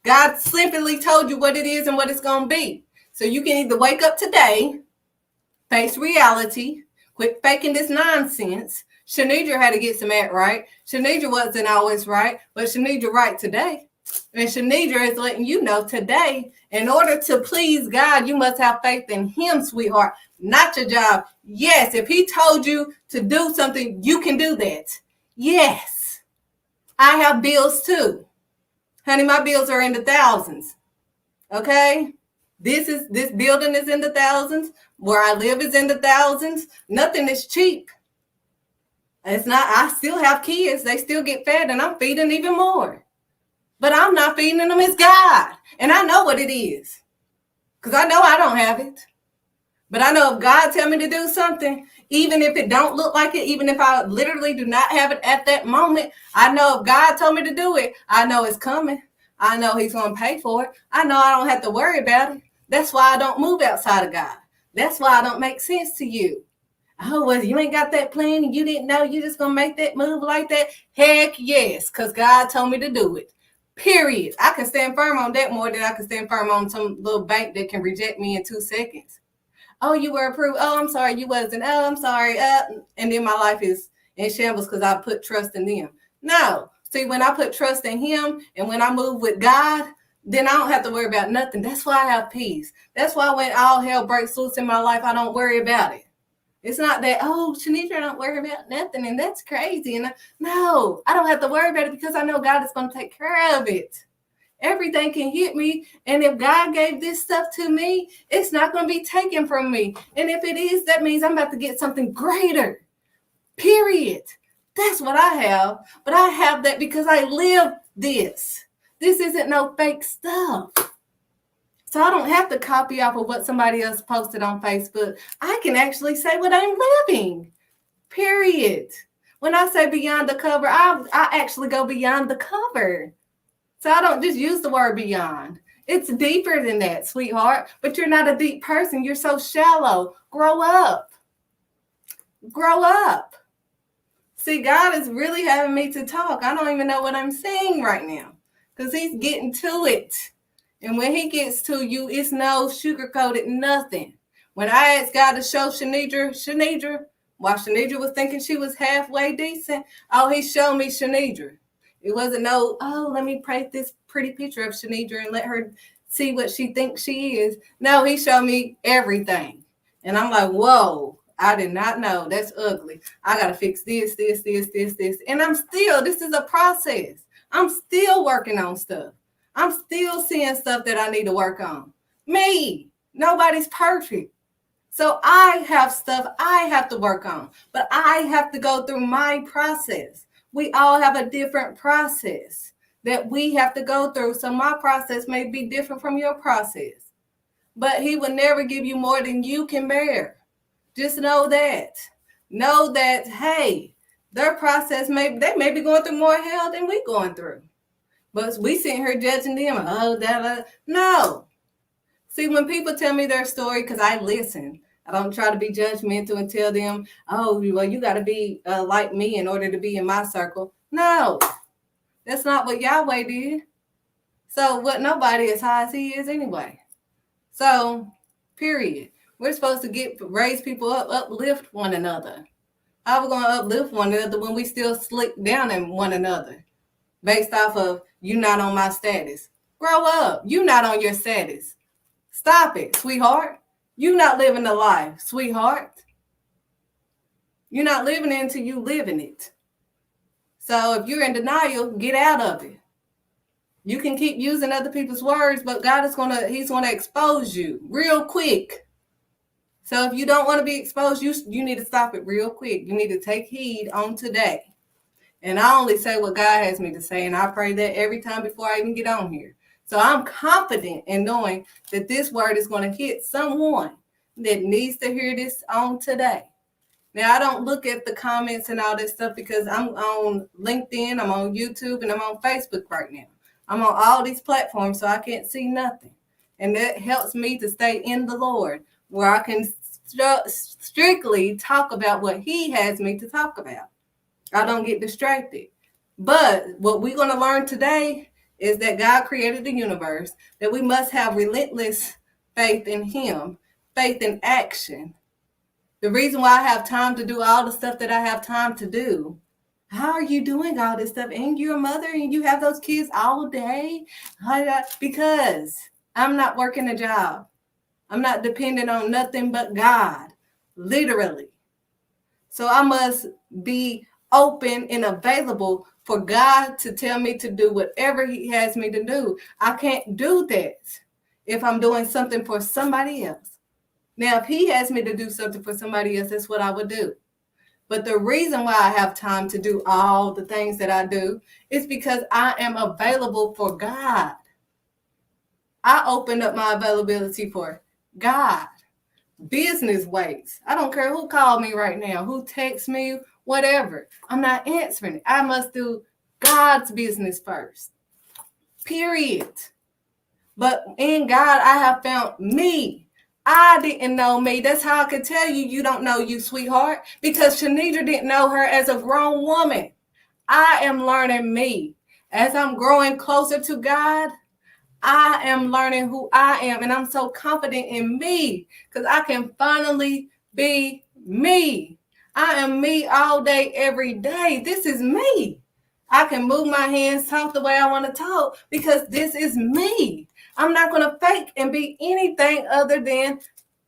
God simply told you what it is and what it's going to be. So you can either wake up today, face reality, quit faking this nonsense. Shanidra had to get some act right. Shanidra wasn't always right, but Shanidra right today. And Shanidra is letting you know today, in order to please God, you must have faith in him, sweetheart, not your job. Yes, if he told you to do something, you can do that. Yes, I have bills too. Honey, my bills are in the thousands. Okay? This building is in the thousands. Where I live is in the thousands. Nothing is cheap. It's not, I still have kids. They still get fed and I'm feeding even more. But I'm not feeding them, it's God. And I know what it is. Because I know I don't have it. But I know if God tell me to do something, even if it don't look like it, even if I literally do not have it at that moment, I know if God told me to do it, I know it's coming. I know he's going to pay for it. I know I don't have to worry about it. That's why I don't move outside of God. That's why I don't make sense to you. Oh, well, you ain't got that plan and you didn't know you just going to make that move like that? Heck yes, because God told me to do it. Period. I can stand firm on that more than I can stand firm on some little bank that can reject me in 2 seconds. Oh, you were approved. Oh, I'm sorry, you wasn't. Oh, I'm sorry. And then my life is in shambles because I put trust in them. No. See, when I put trust in him and when I move with God, then I don't have to worry about nothing. That's why I have peace. That's why when all hell breaks loose in my life, I don't worry about it. It's not that, oh, Shanidra don't worry about nothing and that's crazy. And no, I don't have to worry about it because I know God is going to take care of it. Everything can hit me. And if God gave this stuff to me, it's not going to be taken from me. And if it is, that means I'm about to get something greater. Period. That's what I have. But I have that because I live this. This isn't no fake stuff. So I don't have to copy off of what somebody else posted on Facebook. I can actually say what I'm living. Period. When I say beyond the cover, I actually go beyond the cover. So I don't just use the word beyond. It's deeper than that, sweetheart. But you're not a deep person. You're so shallow. Grow up. Grow up. See, God is really having me to talk. I don't even know what I'm saying right now because he's getting to it. And when he gets to you, it's no sugar-coated nothing. When I asked God to show Shanidra, while Shanidra was thinking she was halfway decent, oh, he showed me Shanidra. It wasn't no, oh, let me paint this pretty picture of Shanidra and let her see what she thinks she is. No, he showed me everything. And I'm like, whoa, I did not know. That's ugly. I got to fix this. And this is a process. I'm still working on stuff. I'm still seeing stuff that I need to work on. Me, nobody's perfect. So I have stuff I have to work on, but I have to go through my process. We all have a different process that we have to go through. So my process may be different from your process, but he will never give you more than you can bear. Just know that. Know that, hey, their process, they may be going through more hell than we're going through. But we sitting here judging them. No. See, when people tell me their story, because I listen, I don't try to be judgmental and tell them, oh, well, you got to be like me in order to be in my circle. No, that's not what Yahweh did. So what nobody as high as he is anyway. So, period. We're supposed to raise people up, uplift one another. How are we going to uplift one another when we still slick down in one another based off of you not on my status? Grow up. You not on your status. Stop it, sweetheart. You not living the life, sweetheart. You're not living it until you living it. So if you're in denial, get out of it. You can keep using other people's words, but God is he's gonna expose you real quick. So if you don't want to be exposed, you need to stop it real quick. You need to take heed on today. And I only say what God has me to say, and I pray that every time before I even get on here. So I'm confident in knowing that this word is going to hit someone that needs to hear this on today. Now, I don't look at the comments and all this stuff because I'm on LinkedIn, I'm on YouTube, and I'm on Facebook right now. I'm on all these platforms, so I can't see nothing. And that helps me to stay in the Lord, where I can strictly talk about what he has me to talk about. I don't get distracted. But what we're going to learn today is that God created the universe, that we must have relentless faith in him, faith in action. The reason why I have time to do all the stuff that I have time to do. How are you doing all this stuff? And you're a mother and you have those kids all day? Because I'm not working a job. I'm not dependent on nothing but God, literally. So I must be open and available for God to tell me to do whatever he has me to do. I can't do that if I'm doing something for somebody else. Now, if he has me to do something for somebody else, that's what I would do. But the reason why I have time to do all the things that I do is because I am available for God. I opened up my availability for God. Business ways. I don't care who called me right now, who texts me, whatever. I'm not answering it. I must do God's business first. Period. But in God, I have found me. I didn't know me. That's how I could tell you don't know you, sweetheart, because Shanidra didn't know her as a grown woman. I am learning me. As I'm growing closer to God, I am learning who I am, and I'm so confident in me because I can finally be me. I am me all day, every day. This is me. I can move my hands, talk the way I want to talk because this is me. I'm not going to fake and be anything other than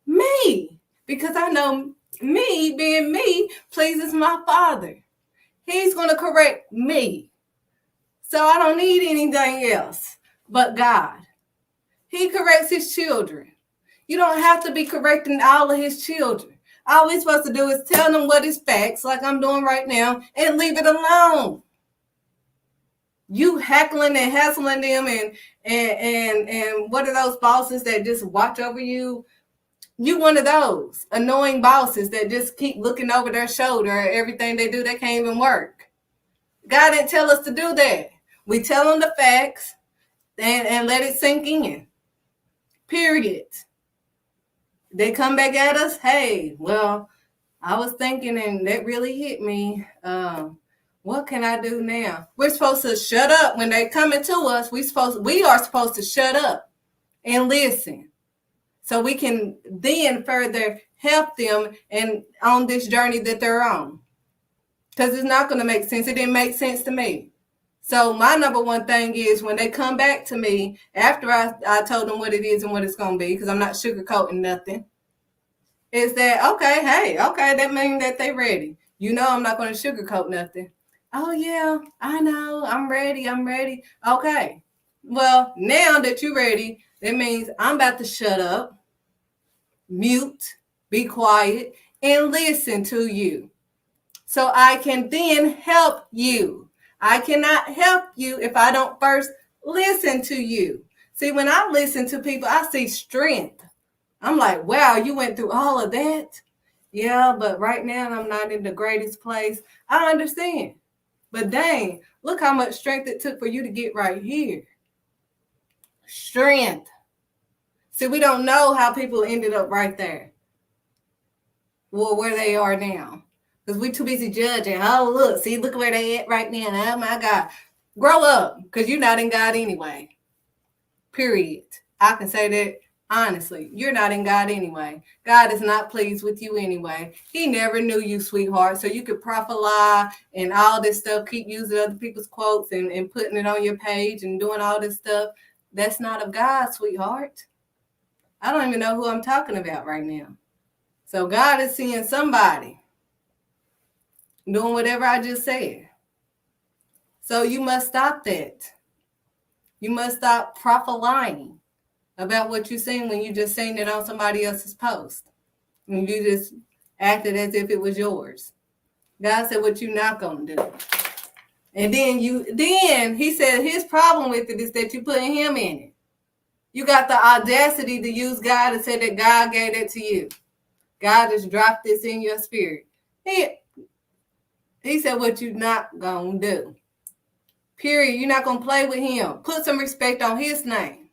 me because I know me being me pleases my Father. He's going to correct me. So I don't need anything else but God. He corrects his children. You don't have to be correcting all of his children. All we're supposed to do is tell them what is facts, like I'm doing right now, and leave it alone. You heckling and hassling them and what are those bosses that just watch over you? You one of those annoying bosses that just keep looking over their shoulder at everything they do. They can't even work. God didn't tell us to do that. We tell them the facts and let it sink in. Period. They come back at us. Hey, well, I was thinking and that really hit me. What can I do now? We're supposed to shut up when they coming to us. We are supposed to shut up and listen so we can then further help them and on this journey that they're on. Because it's not going to make sense. It didn't make sense to me. So my number one thing is when they come back to me after I told them what it is and what it's going to be, because I'm not sugarcoating nothing, is that, okay, that means that they ready. You know I'm not going to sugarcoat nothing. Oh, yeah, I know. I'm ready. Okay. Well, now that you're ready, that means I'm about to shut up, mute, be quiet, and listen to you. So I can then help you. I cannot help you if I don't first listen to you. See, when I listen to people, I see strength. I'm like, wow, you went through all of that? Yeah, but right now I'm not in the greatest place. I understand. But dang, look how much strength it took for you to get right here. Strength. See, we don't know how people ended up right there. Well, where they are now. Because we're too busy judging. Oh, look where they at right now. Oh, my God. Grow up, because you're not in God anyway. Period. I can say that honestly. You're not in God anyway. God is not pleased with you anyway. He never knew you, sweetheart. So you could prophesy and all this stuff, keep using other people's quotes and putting it on your page and doing all this stuff. That's not of God, sweetheart. I don't even know who I'm talking about right now. So God is seeing somebody doing whatever I just said. So you must stop that. You must stop prophesying about what you seen when you just seen it on somebody else's post. And you just acted as if it was yours. God said what you're not going to do. And then he said his problem with it is that you putting him in it. You got the audacity to use God and say that God gave it to you. God just dropped this in your spirit. He said what you're not going to do. Period. You're not going to play with him. Put some respect on his name.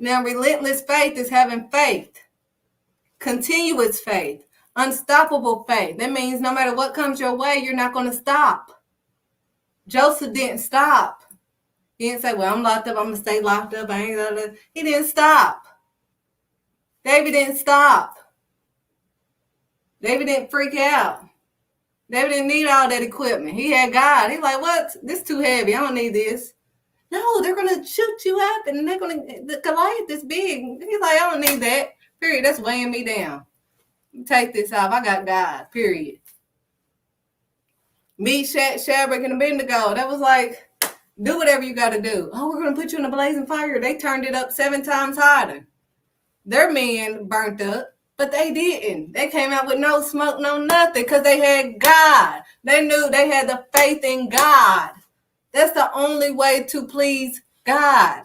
Now, relentless faith is having faith. Continuous faith. Unstoppable faith. That means no matter what comes your way, you're not going to stop. Joseph didn't stop. He didn't say, well, I'm locked up. I'm going to stay locked up. I ain't gonna. He didn't stop. David didn't stop. David didn't freak out. David didn't need all that equipment. He had God. He's like, what? This is too heavy. I don't need this. No, they're going to shoot you up and they're going to, the Goliath is big. He's like, I don't need that. Period. That's weighing me down. Take this off. I got God. Period. Meshach, Shadrach, and Abednego. That was like, do whatever you got to do. Oh, we're going to put you in a blazing fire. They turned it up 7 times hotter. Their men burnt up. But they didn't. They came out with no smoke, no nothing, because they had God. They knew they had the faith in God. That's the only way to please God.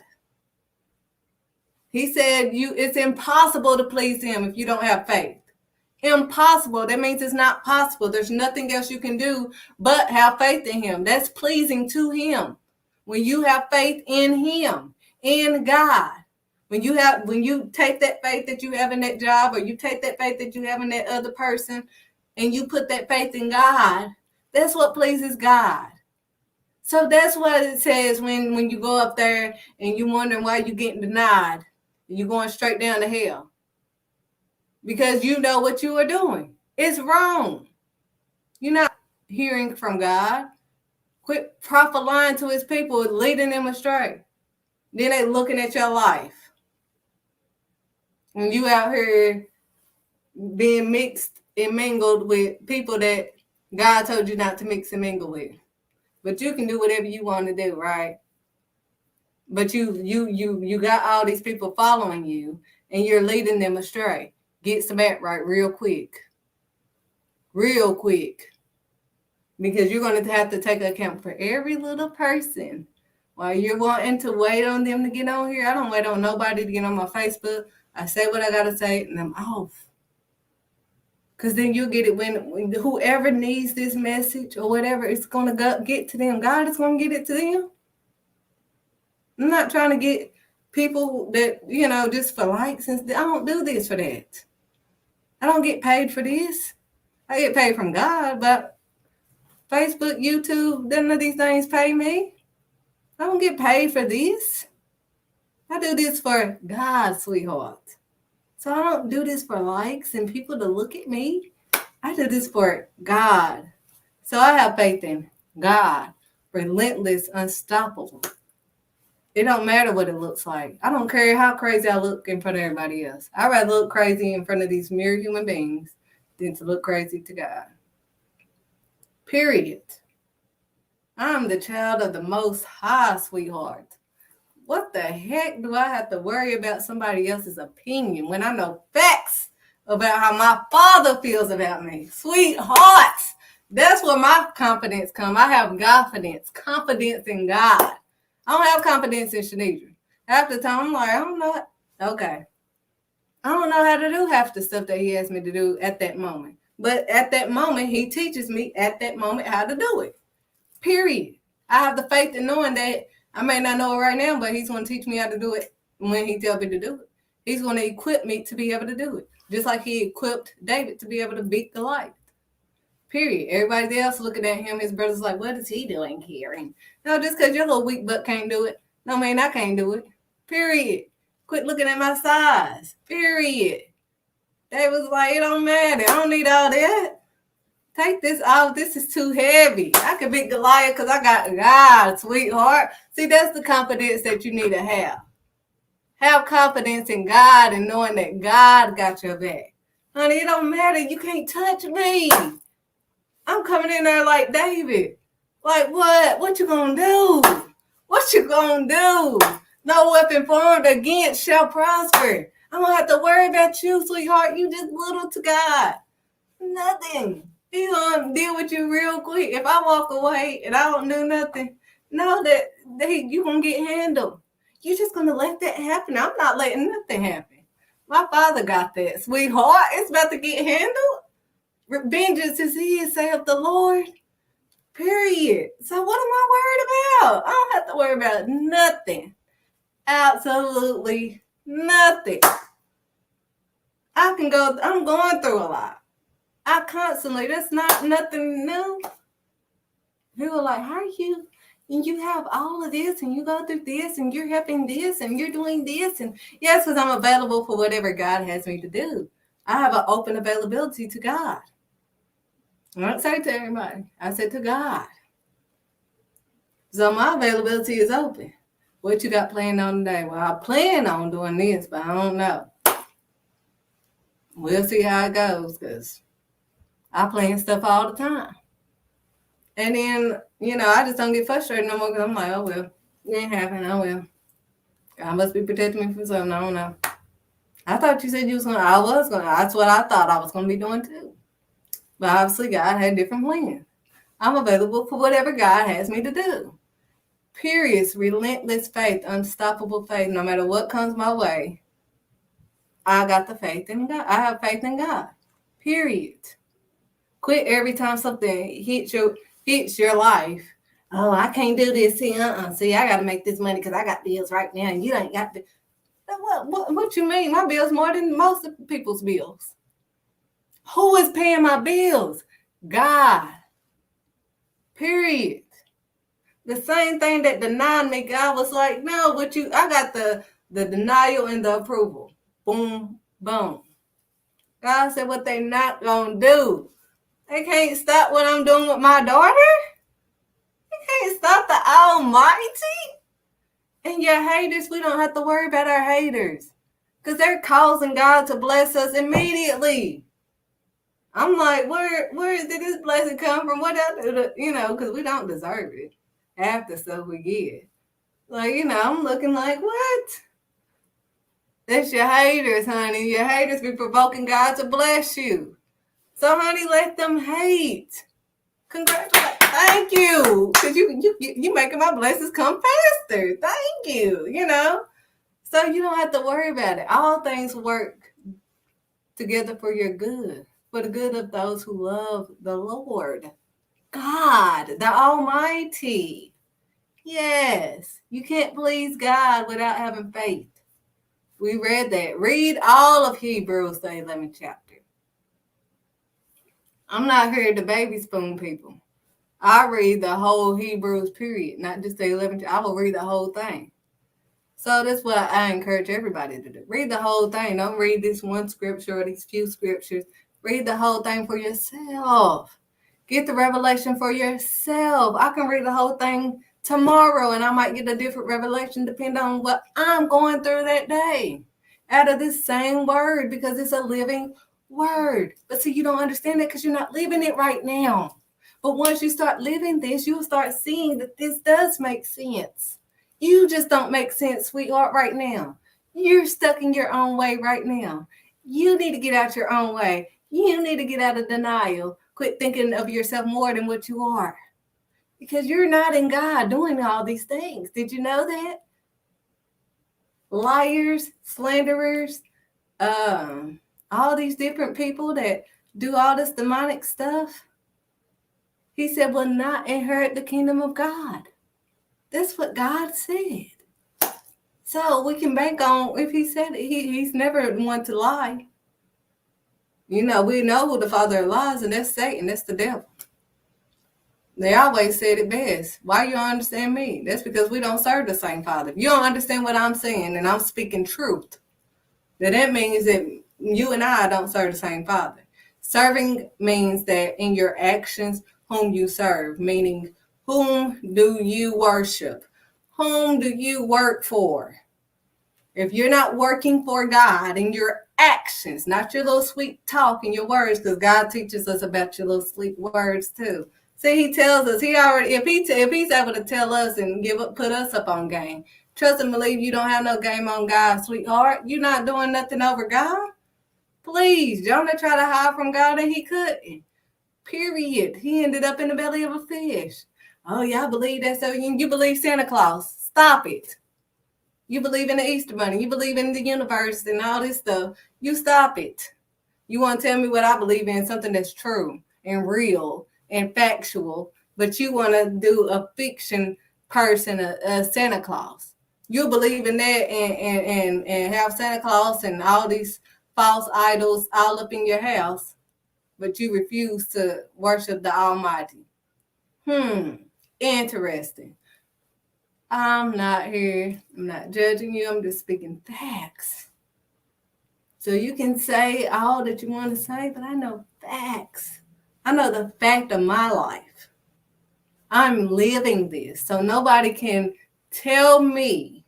He said it's impossible to please him if you don't have faith. Impossible. That means it's not possible. There's nothing else you can do but have faith in him. That's pleasing to him. When you have faith in him, in God. When you take that faith that you have in that job, or you take that faith that you have in that other person, and you put that faith in God, that's what pleases God. So that's what it says when you go up there and you're wondering why you're getting denied, and you're going straight down to hell. Because you know what you are doing. It's wrong. You're not hearing from God. Quit prophesying to his people, leading them astray. Then they looking at your life. And you out here being mixed and mingled with people that God told you not to mix and mingle with. But you can do whatever you want to do, right? But you got all these people following you, and you're leading them astray. Get some back right real quick. Real quick. Because you're going to have to take account for every little person. While you're wanting to wait on them to get on here, I don't wait on nobody to get on my Facebook. I say what I got to say, and I'm off. Because then you'll get it when whoever needs this message or whatever, it's going to get to them. God is going to get it to them. I'm not trying to get people that, just for likes. I don't do this for that. I don't get paid for this. I get paid from God, but Facebook, YouTube, none of these things pay me. I don't get paid for this. I do this for God, sweetheart. So I don't do this for likes and people to look at me. I do this for God. So I have faith in God. Relentless, unstoppable. It don't matter what it looks like. I don't care how crazy I look in front of everybody else. I'd rather look crazy in front of these mere human beings than to look crazy to God. Period. I'm the child of the Most High, sweetheart. What the heck do I have to worry about somebody else's opinion when I know facts about how my Father feels about me? Sweetheart, that's where my confidence comes. I have confidence in God. I don't have confidence in Shanidra. Half the time, I'm like, I don't know. Okay. I don't know how to do half the stuff that he asked me to do at that moment. But at that moment, he teaches me at that moment how to do it. Period. I have the faith in knowing that I may not know it right now, but he's going to teach me how to do it when he tells me to do it. He's going to equip me to be able to do it. Just like he equipped David to be able to beat Goliath. Period. Everybody else looking at him, his brother's like, what is he doing here? And no, just because your little weak butt can't do it, no, man, I can't do it. Period. Quit looking at my size. Period. They was like, it don't matter. I don't need all that. Take this off. This is too heavy. I could beat Goliath because I got God, sweetheart. See, that's the confidence that you need to have. Have confidence in God and knowing that God got your back. Honey, it don't matter. You can't touch me. I'm coming in there like David. Like, what? What you gonna do? What you gonna do? No weapon formed against shall prosper. I don't have to worry about you, sweetheart. You just little to God. Nothing. He's gonna deal with you real quick. If I walk away and I don't do nothing, know that you gonna get handled. You're just gonna let that happen. I'm not letting nothing happen. My Father got that, sweetheart. It's about to get handled. Vengeance is his, saith the Lord. Period. So what am I worried about? I don't have to worry about nothing. Absolutely nothing. I'm going through a lot. That's not nothing new. People are like, how are you? And you have all of this and you go through this and you're helping this and you're doing this. And yes, because I'm available for whatever God has me to do. I have an open availability to God. I don't say to everybody. I say to God. So my availability is open. What you got planned on today? Well, I plan on doing this, but I don't know. We'll see how it goes because I plan stuff all the time. And then, I just don't get frustrated no more because I'm like, oh, well, it ain't happening. Oh, well. God must be protecting me from something. I don't know. I thought you said you was going to. I was going to. That's what I thought I was going to be doing too. But obviously, God had different plans. I'm available for whatever God has me to do. Period. Relentless faith, unstoppable faith. No matter what comes my way, I got the faith in God. I have faith in God. Period. Quit every time something hits your life. Oh, I can't do this. See, I got to make this money because I got bills right now, and you ain't got the. What you mean? My bills more than most of people's bills. Who is paying my bills? God. Period. The same thing that denied me, God was like, no, I got the denial and the approval. Boom, boom. God said what they not gonna do. They can't stop what I'm doing with my daughter. They can't stop the Almighty. And your haters, we don't have to worry about our haters. Because they're causing God to bless us immediately. I'm like, where did this blessing come from? What else? Because we don't deserve it. Half the stuff we get. Like, I'm looking like, what? That's your haters, honey. Your haters be provoking God to bless you. So, honey, let them hate. Congratulations. Thank you. Because you making my blessings come faster. Thank you. So you don't have to worry about it. All things work together for your good. For the good of those who love the Lord. God, the Almighty. Yes. You can't please God without having faith. We read that. Read all of Hebrews, the 11th chapter. I'm not here to baby spoon people. I read the whole Hebrews period, not just the 11th chapter. I will read the whole thing. So that's what I encourage everybody to do. Read the whole thing. Don't read this one scripture or these few scriptures. Read the whole thing for yourself. Get the revelation for yourself. I can read the whole thing tomorrow and I might get a different revelation depending on what I'm going through that day out of this same word because it's a living word. But see, you don't understand that because you're not living it right now. But once you start living this, you'll start seeing that this does make sense. You just don't make sense, sweetheart, right now. You're stuck in your own way right now. You need to get out your own way. You need to get out of denial. Quit thinking of yourself more than what you are. Because you're not in God doing all these things. Did you know that? Liars, slanderers, all these different people that do all this demonic stuff. He said, will not inherit the kingdom of God. That's what God said. So we can bank on, if he said it, he's never one to lie. We know who the father of lies, and that's Satan. That's the devil. They always said it best. Why you don't understand me? That's because we don't serve the same Father. If you don't understand what I'm saying and I'm speaking truth, then that means that you and I don't serve the same Father. Serving means that in your actions, whom you serve, meaning whom do you worship? Whom do you work for? If you're not working for God in your actions, not your little sweet talk and your words, because God teaches us about your little sweet words too. See, He tells us He already if He's able to tell us and put us up on game. Trust and believe you don't have no game on God, sweetheart. You're not doing nothing over God. Please, Jonah tried to hide from God and he couldn't. Period. He ended up in the belly of a fish. Oh, yeah, I believe that. So you believe Santa Claus. Stop it. You believe in the Easter Bunny. You believe in the universe and all this stuff. You stop it. You want to tell me what I believe in, something that's true and real and factual, but you want to do a fiction person, a Santa Claus. You believe in that and have Santa Claus and all these false idols all up in your house, but you refuse to worship the Almighty. Interesting. I'm not judging you. I'm just speaking facts. So you can say all that you want to say, but I know facts. I know the fact of my life. I'm living this. So nobody can tell me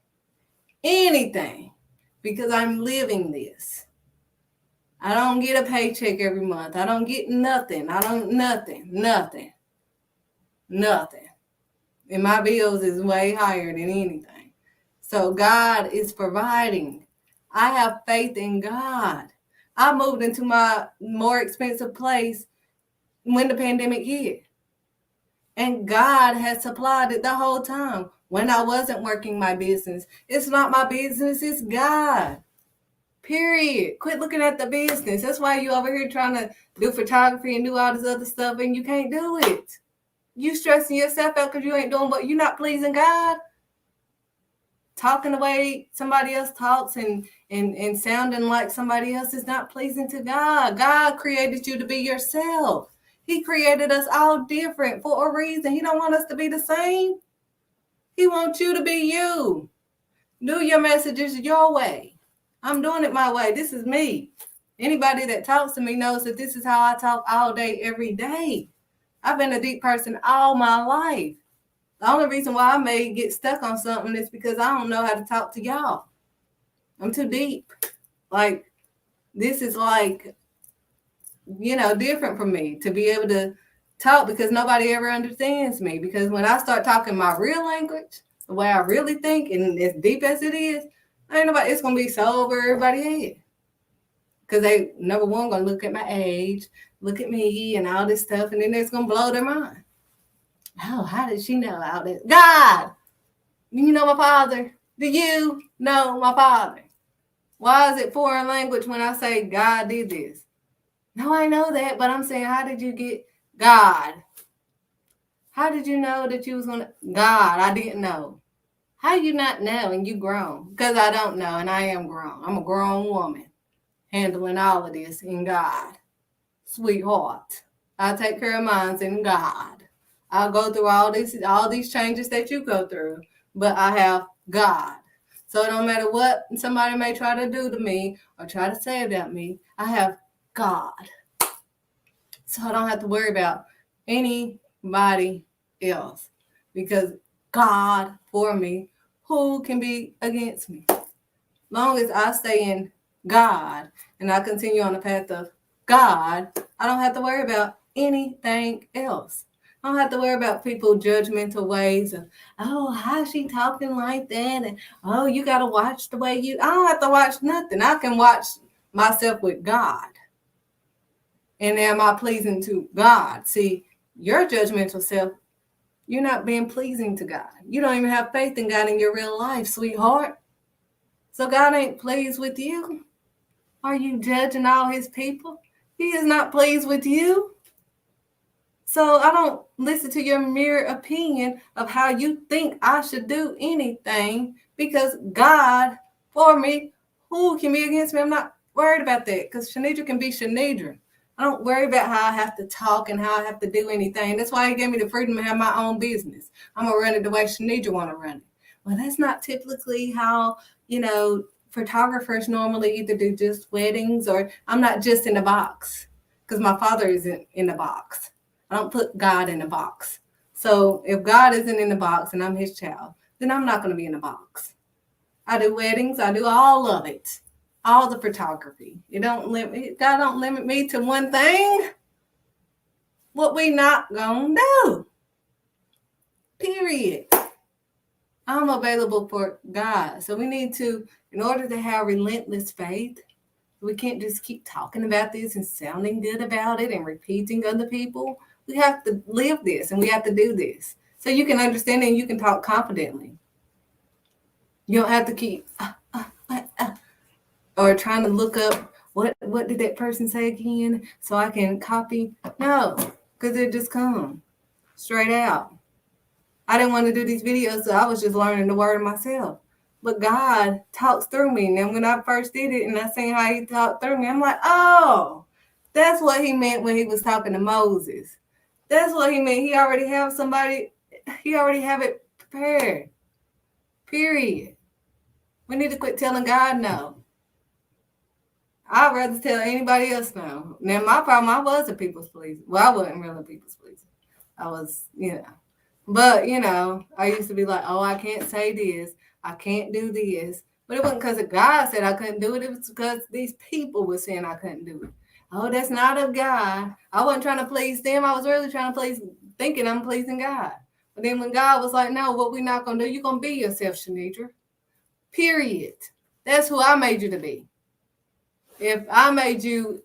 anything because I'm living this. I don't get a paycheck every month. I don't get nothing. Nothing. And my bills is way higher than anything. So God is providing. I have faith in God. I moved into my more expensive place when the pandemic hit. And God has supplied it the whole time. When I wasn't working my business, it's not my business, it's God. Period. Quit looking at the business. That's why you over here trying to do photography and do all this other stuff and you can't do it. You stressing yourself out because you ain't doing what you're not pleasing God. Talking the way somebody else talks and sounding like somebody else is not pleasing to God. God created you to be yourself. He created us all different for a reason. He don't want us to be the same. He wants you to be you. Do your messages your way. I'm doing it my way. This is me. Anybody that talks to me knows that this is how I talk all day, every day. I've been a deep person all my life. The only reason why I may get stuck on something is because I don't know how to talk to y'all. I'm too deep. Like, this is like, different for me to be able to talk because nobody ever understands me. Because when I start talking my real language, the way I really think, and as deep as it is, it's going to be so over everybody's head. Because they, number one, going to look at my age, look at me and all this stuff, and then it's going to blow their mind. Oh, how did she know all this? God! You know my Father? Do you know my Father? Why is it foreign language when I say God did this? No, I know that, but I'm saying, how did you get God? How did you know that you was going to? God, I didn't know. How you not know and you grown? Because I don't know and I am grown. I'm a grown woman handling all of this in God. Sweetheart, I take care of mine in God. I'll go through all these changes that you go through, but I have God. So it don't matter what somebody may try to do to me or try to say about me, I have God. So I don't have to worry about anybody else because God for me, who can be against me? Long as I stay in God and I continue on the path of God, I don't have to worry about anything else. I don't have to worry about people judgmental ways of, oh, how's she talking like that? And, oh, you got to watch the way I don't have to watch nothing. I can watch myself with God. And am I pleasing to God? See, your judgmental self, you're not being pleasing to God. You don't even have faith in God in your real life, sweetheart. So God ain't pleased with you. Are you judging all his people? He is not pleased with you. So I don't listen to your mere opinion of how you think I should do anything because God for me, who can be against me? I'm not worried about that because Shanidra can be Shanidra. I don't worry about how I have to talk and how I have to do anything. That's why he gave me the freedom to have my own business. I'm going to run it the way Shanidra want to run it. Well, that's not typically how, photographers normally either do just weddings, or I'm not just in a box, because my father isn't in a box. I don't put God in a box. So if God isn't in the box and I'm his child, then I'm not going to be in a box. I do weddings. I do all of it. All the photography. God don't limit me to one thing. What we not gonna do. Period. I'm available for God. So we need to, in order to have relentless faith, we can't just keep talking about this and sounding good about it and repeating other people. We have to live this and we have to do this. So you can understand it and you can talk confidently. You don't have to keep or trying to look up what did that person say again so I can copy. No, because it just comes straight out. I didn't want to do these videos, so I was just learning the word myself. But God talks through me. Now, when I first did it and I seen how he talked through me, I'm like, oh, that's what he meant when he was talking to Moses. That's what he meant. He already have it prepared. Period. We need to quit telling God no. I'd rather tell anybody else no. Now, my problem, I was a people's pleaser. Well, I wasn't really a people's pleaser. I was, But, I used to be like, oh, I can't say this. I can't do this. But it wasn't because of God said I couldn't do it. It was because these people were saying I couldn't do it. Oh, that's not of God. I wasn't trying to please them. I was really trying to thinking I'm pleasing God. But then when God was like, no, what we're not going to do, you're going to be yourself, Shanidra. Period. That's who I made you to be. If I made you,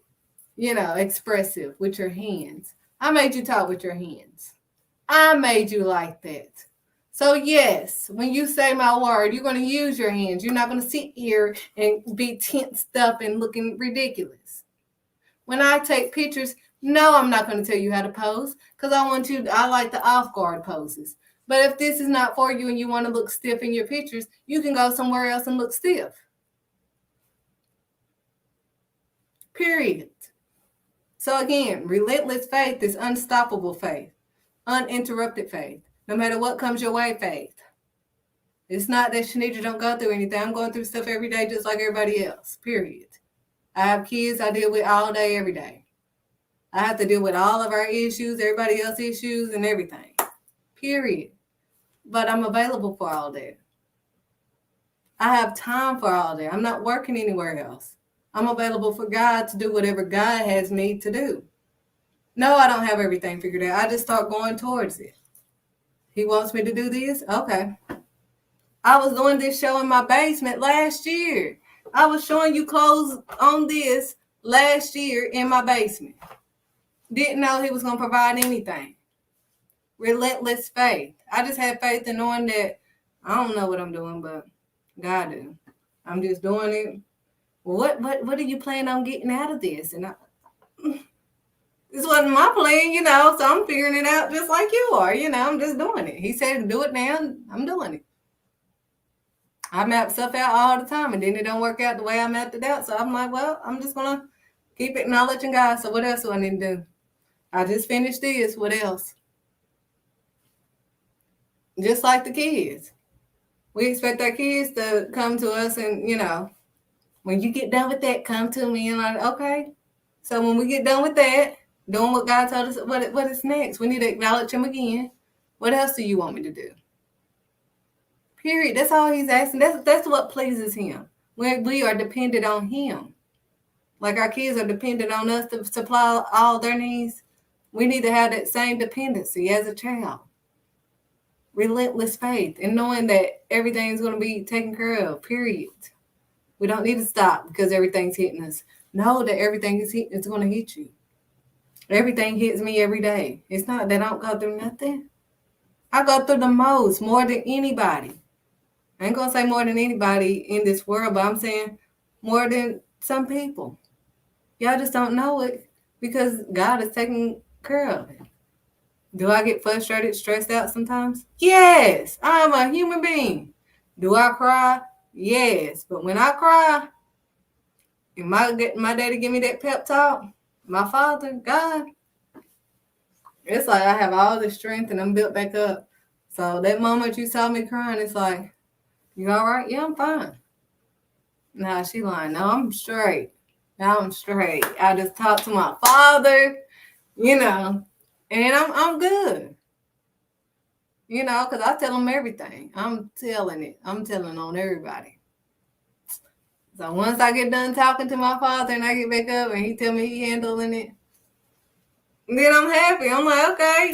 expressive with your hands, I made you talk with your hands. I made you like that. So yes, when you say my word, you're going to use your hands. You're not going to sit here and be tensed up and looking ridiculous. When I take pictures, no, I'm not going to tell you how to pose because I like the off-guard poses. But if this is not for you and you want to look stiff in your pictures, you can go somewhere else and look stiff. Period. So again, relentless faith is unstoppable faith, uninterrupted faith. No matter what comes your way, faith. It's not that Shanidra don't go through anything. I'm going through stuff every day just like everybody else, period. I have kids I deal with all day, every day. I have to deal with all of our issues, everybody else's issues, and everything, period. But I'm available for all that. I have time for all that. I'm not working anywhere else. I'm available for God to do whatever God has me to do. No, I don't have everything figured out. I just start going towards it. He wants me to do this? Okay. I was doing this show in my basement last year. I was showing you clothes on this last year in my basement. Didn't know he was going to provide anything. Relentless faith. I just had faith in knowing that I don't know what I'm doing, but God do. I'm just doing it. What do you plan on getting out of this? And this wasn't my plan, so I'm figuring it out just like you are, I'm just doing it. He said, do it now, I'm doing it. I map stuff out all the time, and then it don't work out the way I mapped it out. So I'm like, well, I'm just going to keep acknowledging God. So what else do I need to do? I just finished this. What else? Just like the kids. We expect our kids to come to us and, when you get done with that, come to me. And I'm like, okay. So when we get done with that, doing what God told us, what is next? We need to acknowledge him again. What else do you want me to do? Period. That's all he's asking. That's what pleases him. We are dependent on him. Like our kids are dependent on us to supply all their needs. We need to have that same dependency as a child. Relentless faith and knowing that everything's going to be taken care of. Period. We don't need to stop because everything's hitting us. Know that everything is going to hit you. Everything hits me every day. It's not that I don't go through nothing. I go through the most, more than anybody. I ain't going to say more than anybody in this world, but I'm saying more than some people. Y'all just don't know it because God is taking care of it. Do I get frustrated, stressed out sometimes? Yes, I'm a human being. Do I cry? Yes. But when I cry, and my daddy give me that pep talk, My Father, God, it's like I have all the strength and I'm built back up. So that moment you saw me crying, it's like, you all right? Yeah, I'm fine. Nah, she lying. No, I'm straight. Now I'm straight. I just talked to my Father, and I'm good. Because I tell him everything. I'm telling it. I'm telling on everybody. So once I get done talking to my Father and I get back up and he tell me he handling it, then I'm happy. I'm like, okay,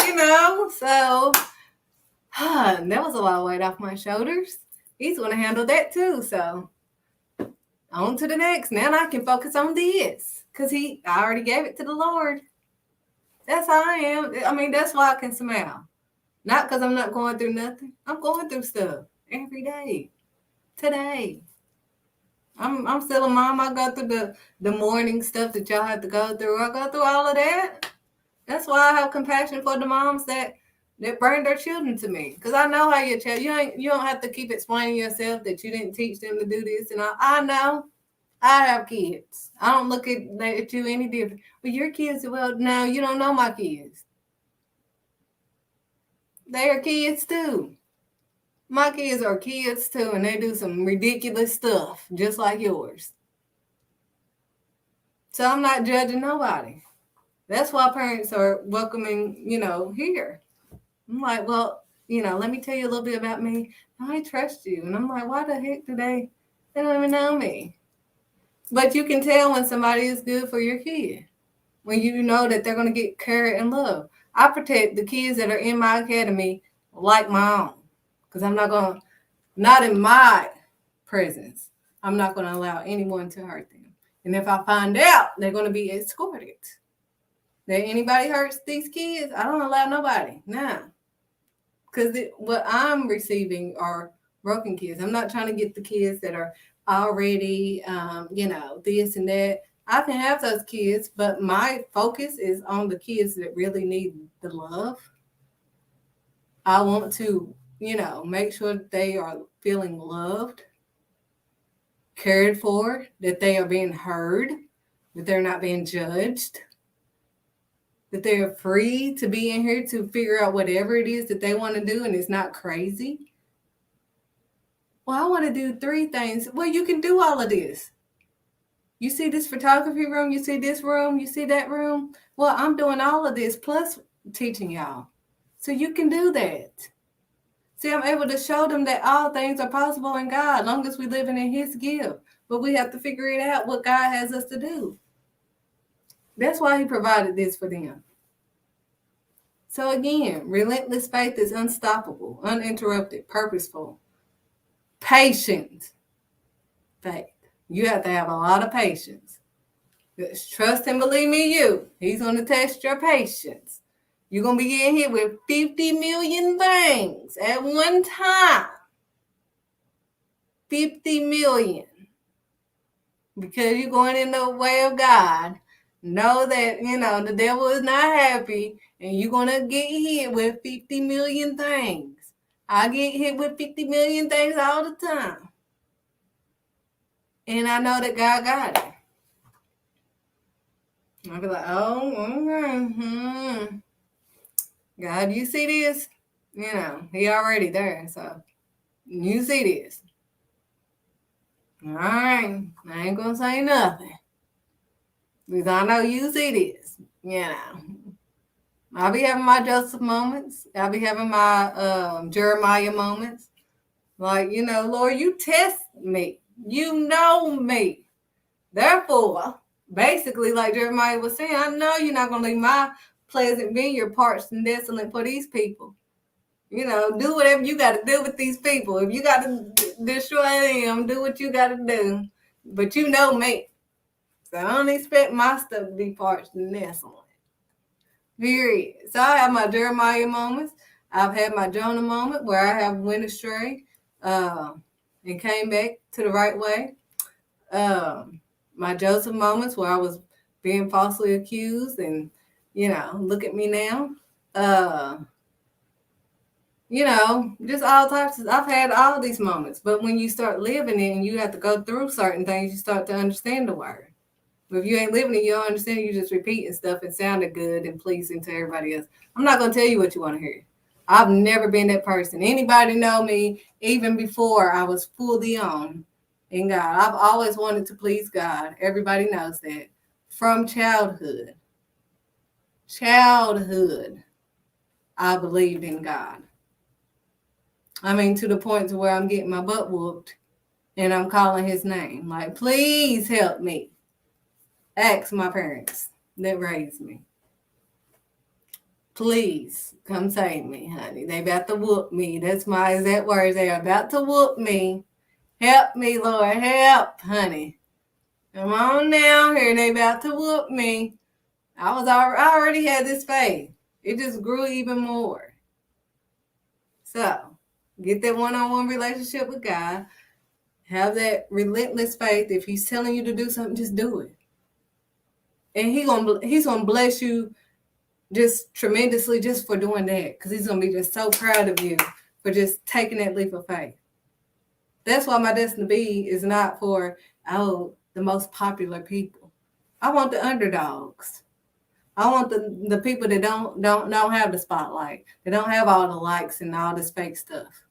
So that was a lot of weight off my shoulders. He's going to handle that too. So on to the next. Now I can focus on this because I already gave it to the Lord. That's how I am. I mean, that's why I can smile. Not because I'm not going through nothing. I'm going through stuff every day. Today. I'm still a mom. I go through the morning stuff that y'all have to go through. I go through all of that. That's why I have compassion for the moms that bring their children to me. Because I know how your child, you don't have to keep explaining yourself that you didn't teach them to do this. And I know. I have kids. I don't look at you any different. But your kids, well, now you don't know my kids. They are kids too. My kids are kids too, and they do some ridiculous stuff, just like yours. So I'm not judging nobody. That's why parents are welcoming, here. I'm like, well, let me tell you a little bit about me. I trust you. And I'm like, why the heck do they don't even know me? But you can tell when somebody is good for your kid. When you know that they're going to get care and love. I protect the kids that are in my academy like my own. Because I'm not in my presence, I'm not going to allow anyone to hurt them. And if I find out they're going to be escorted, that anybody hurts these kids, I don't allow nobody. Nah. Because what I'm receiving are broken kids. I'm not trying to get the kids that are already, this and that. I can have those kids, but my focus is on the kids that really need the love. I want to, make sure that they are feeling loved, cared for, that they are being heard, that they're not being judged, that they are free to be in here to figure out whatever it is that they want to do and it's not crazy. Well, I want to do 3 things. Well, you can do all of this. You see this photography room, you see this room, you see that room. Well, I'm doing all of this plus teaching y'all. So you can do that. See, I'm able to show them that all things are possible in God, as long as we're living in his gift. But we have to figure it out what God has us to do. That's why he provided this for them. So again, relentless faith is unstoppable, uninterrupted, purposeful, patient faith. You have to have a lot of patience. Just trust and believe me, he's going to test your patience. You're going to be getting hit with 50 million things at one time. 50 million. Because you're going in the way of God. Know that, the devil is not happy and you're going to get hit with 50 million things. I get hit with 50 million things all the time. And I know that God got it. I'll be like, oh, okay. God, you see this? He already there. So you see this. All right. I ain't going to say nothing. Because I know you see this. I'll be having my Joseph moments. I'll be having my Jeremiah moments. Like, Lord, you test me. You know me. Therefore, basically, like Jeremiah was saying, I know you're not going to leave my pleasant vineyard parched and desolate for these people. Do whatever you got to do with these people. If you got to destroy them, do what you got to do. But you know me. So I don't expect my stuff to be parched and desolate. Period. So I have my Jeremiah moments. I've had my Jonah moment where I have went astray and came back to the right way. My Joseph moments where I was being falsely accused and, look at me now. Just all types of, I've had all these moments. But when you start living it and you have to go through certain things, you start to understand the word. But if you ain't living it, you don't understand. You just repeating stuff and sounding good and pleasing to everybody else. I'm not going to tell you what you want to hear. I've never been that person. Anybody know me, even before I was fully on in God. I've always wanted to please God. Everybody knows that. From childhood, I believed in God. I mean, to the point to where I'm getting my butt whooped and I'm calling his name. Like, please help me. Ask my parents that raised me. Please come save me, honey. They about to whoop me. That's my exact words. They are about to whoop me. Help me, Lord. Help, honey. Come on now. Here they about to whoop me. I already had this faith. It just grew even more. So, get that one-on-one relationship with God. Have that relentless faith. If he's telling you to do something, just do it. And he's gonna bless you just tremendously just for doing that, because he's gonna be just so proud of you for just taking that leap of faith. That's why my Destiny B is not for the most popular people. I want the underdogs. I want the people that don't have the spotlight. They don't have all the likes and all this fake stuff.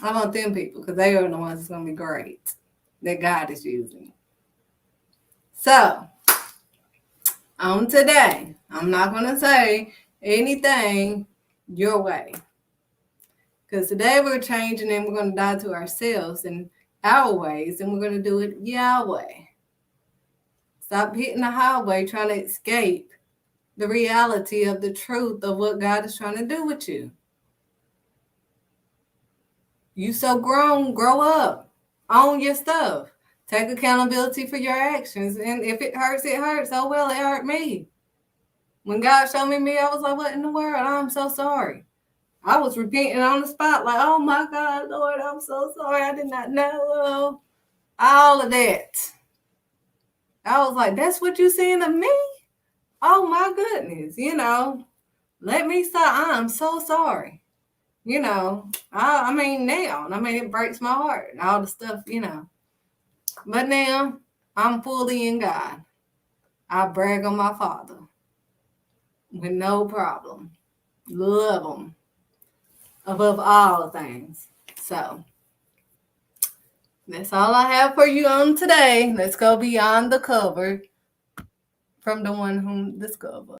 I want them people because they are the ones that's gonna be great that God is using. So on today, I'm not gonna say anything your way. Because today we're changing and we're going to die to ourselves and our ways, and we're going to do it Yahweh. Stop hitting the highway trying to escape the reality of the truth of what God is trying to do with you. You so grown, grow up. Own your stuff. Take accountability for your actions. And if it hurts, it hurts. Oh, well, it hurt me. When God showed me, I was like, what in the world? I'm so sorry. I was repenting on the spot, like, oh my God, Lord, I'm so sorry. I did not know. All of that. I was like, that's what you saying to me? Oh my goodness, let me stop. I'm so sorry. I mean, now, it breaks my heart and all the stuff, But now I'm fully in God. I brag on my Father with no problem. Love him above all things. So that's all I have for you on today. Let's go beyond the cover from the one whom discovered.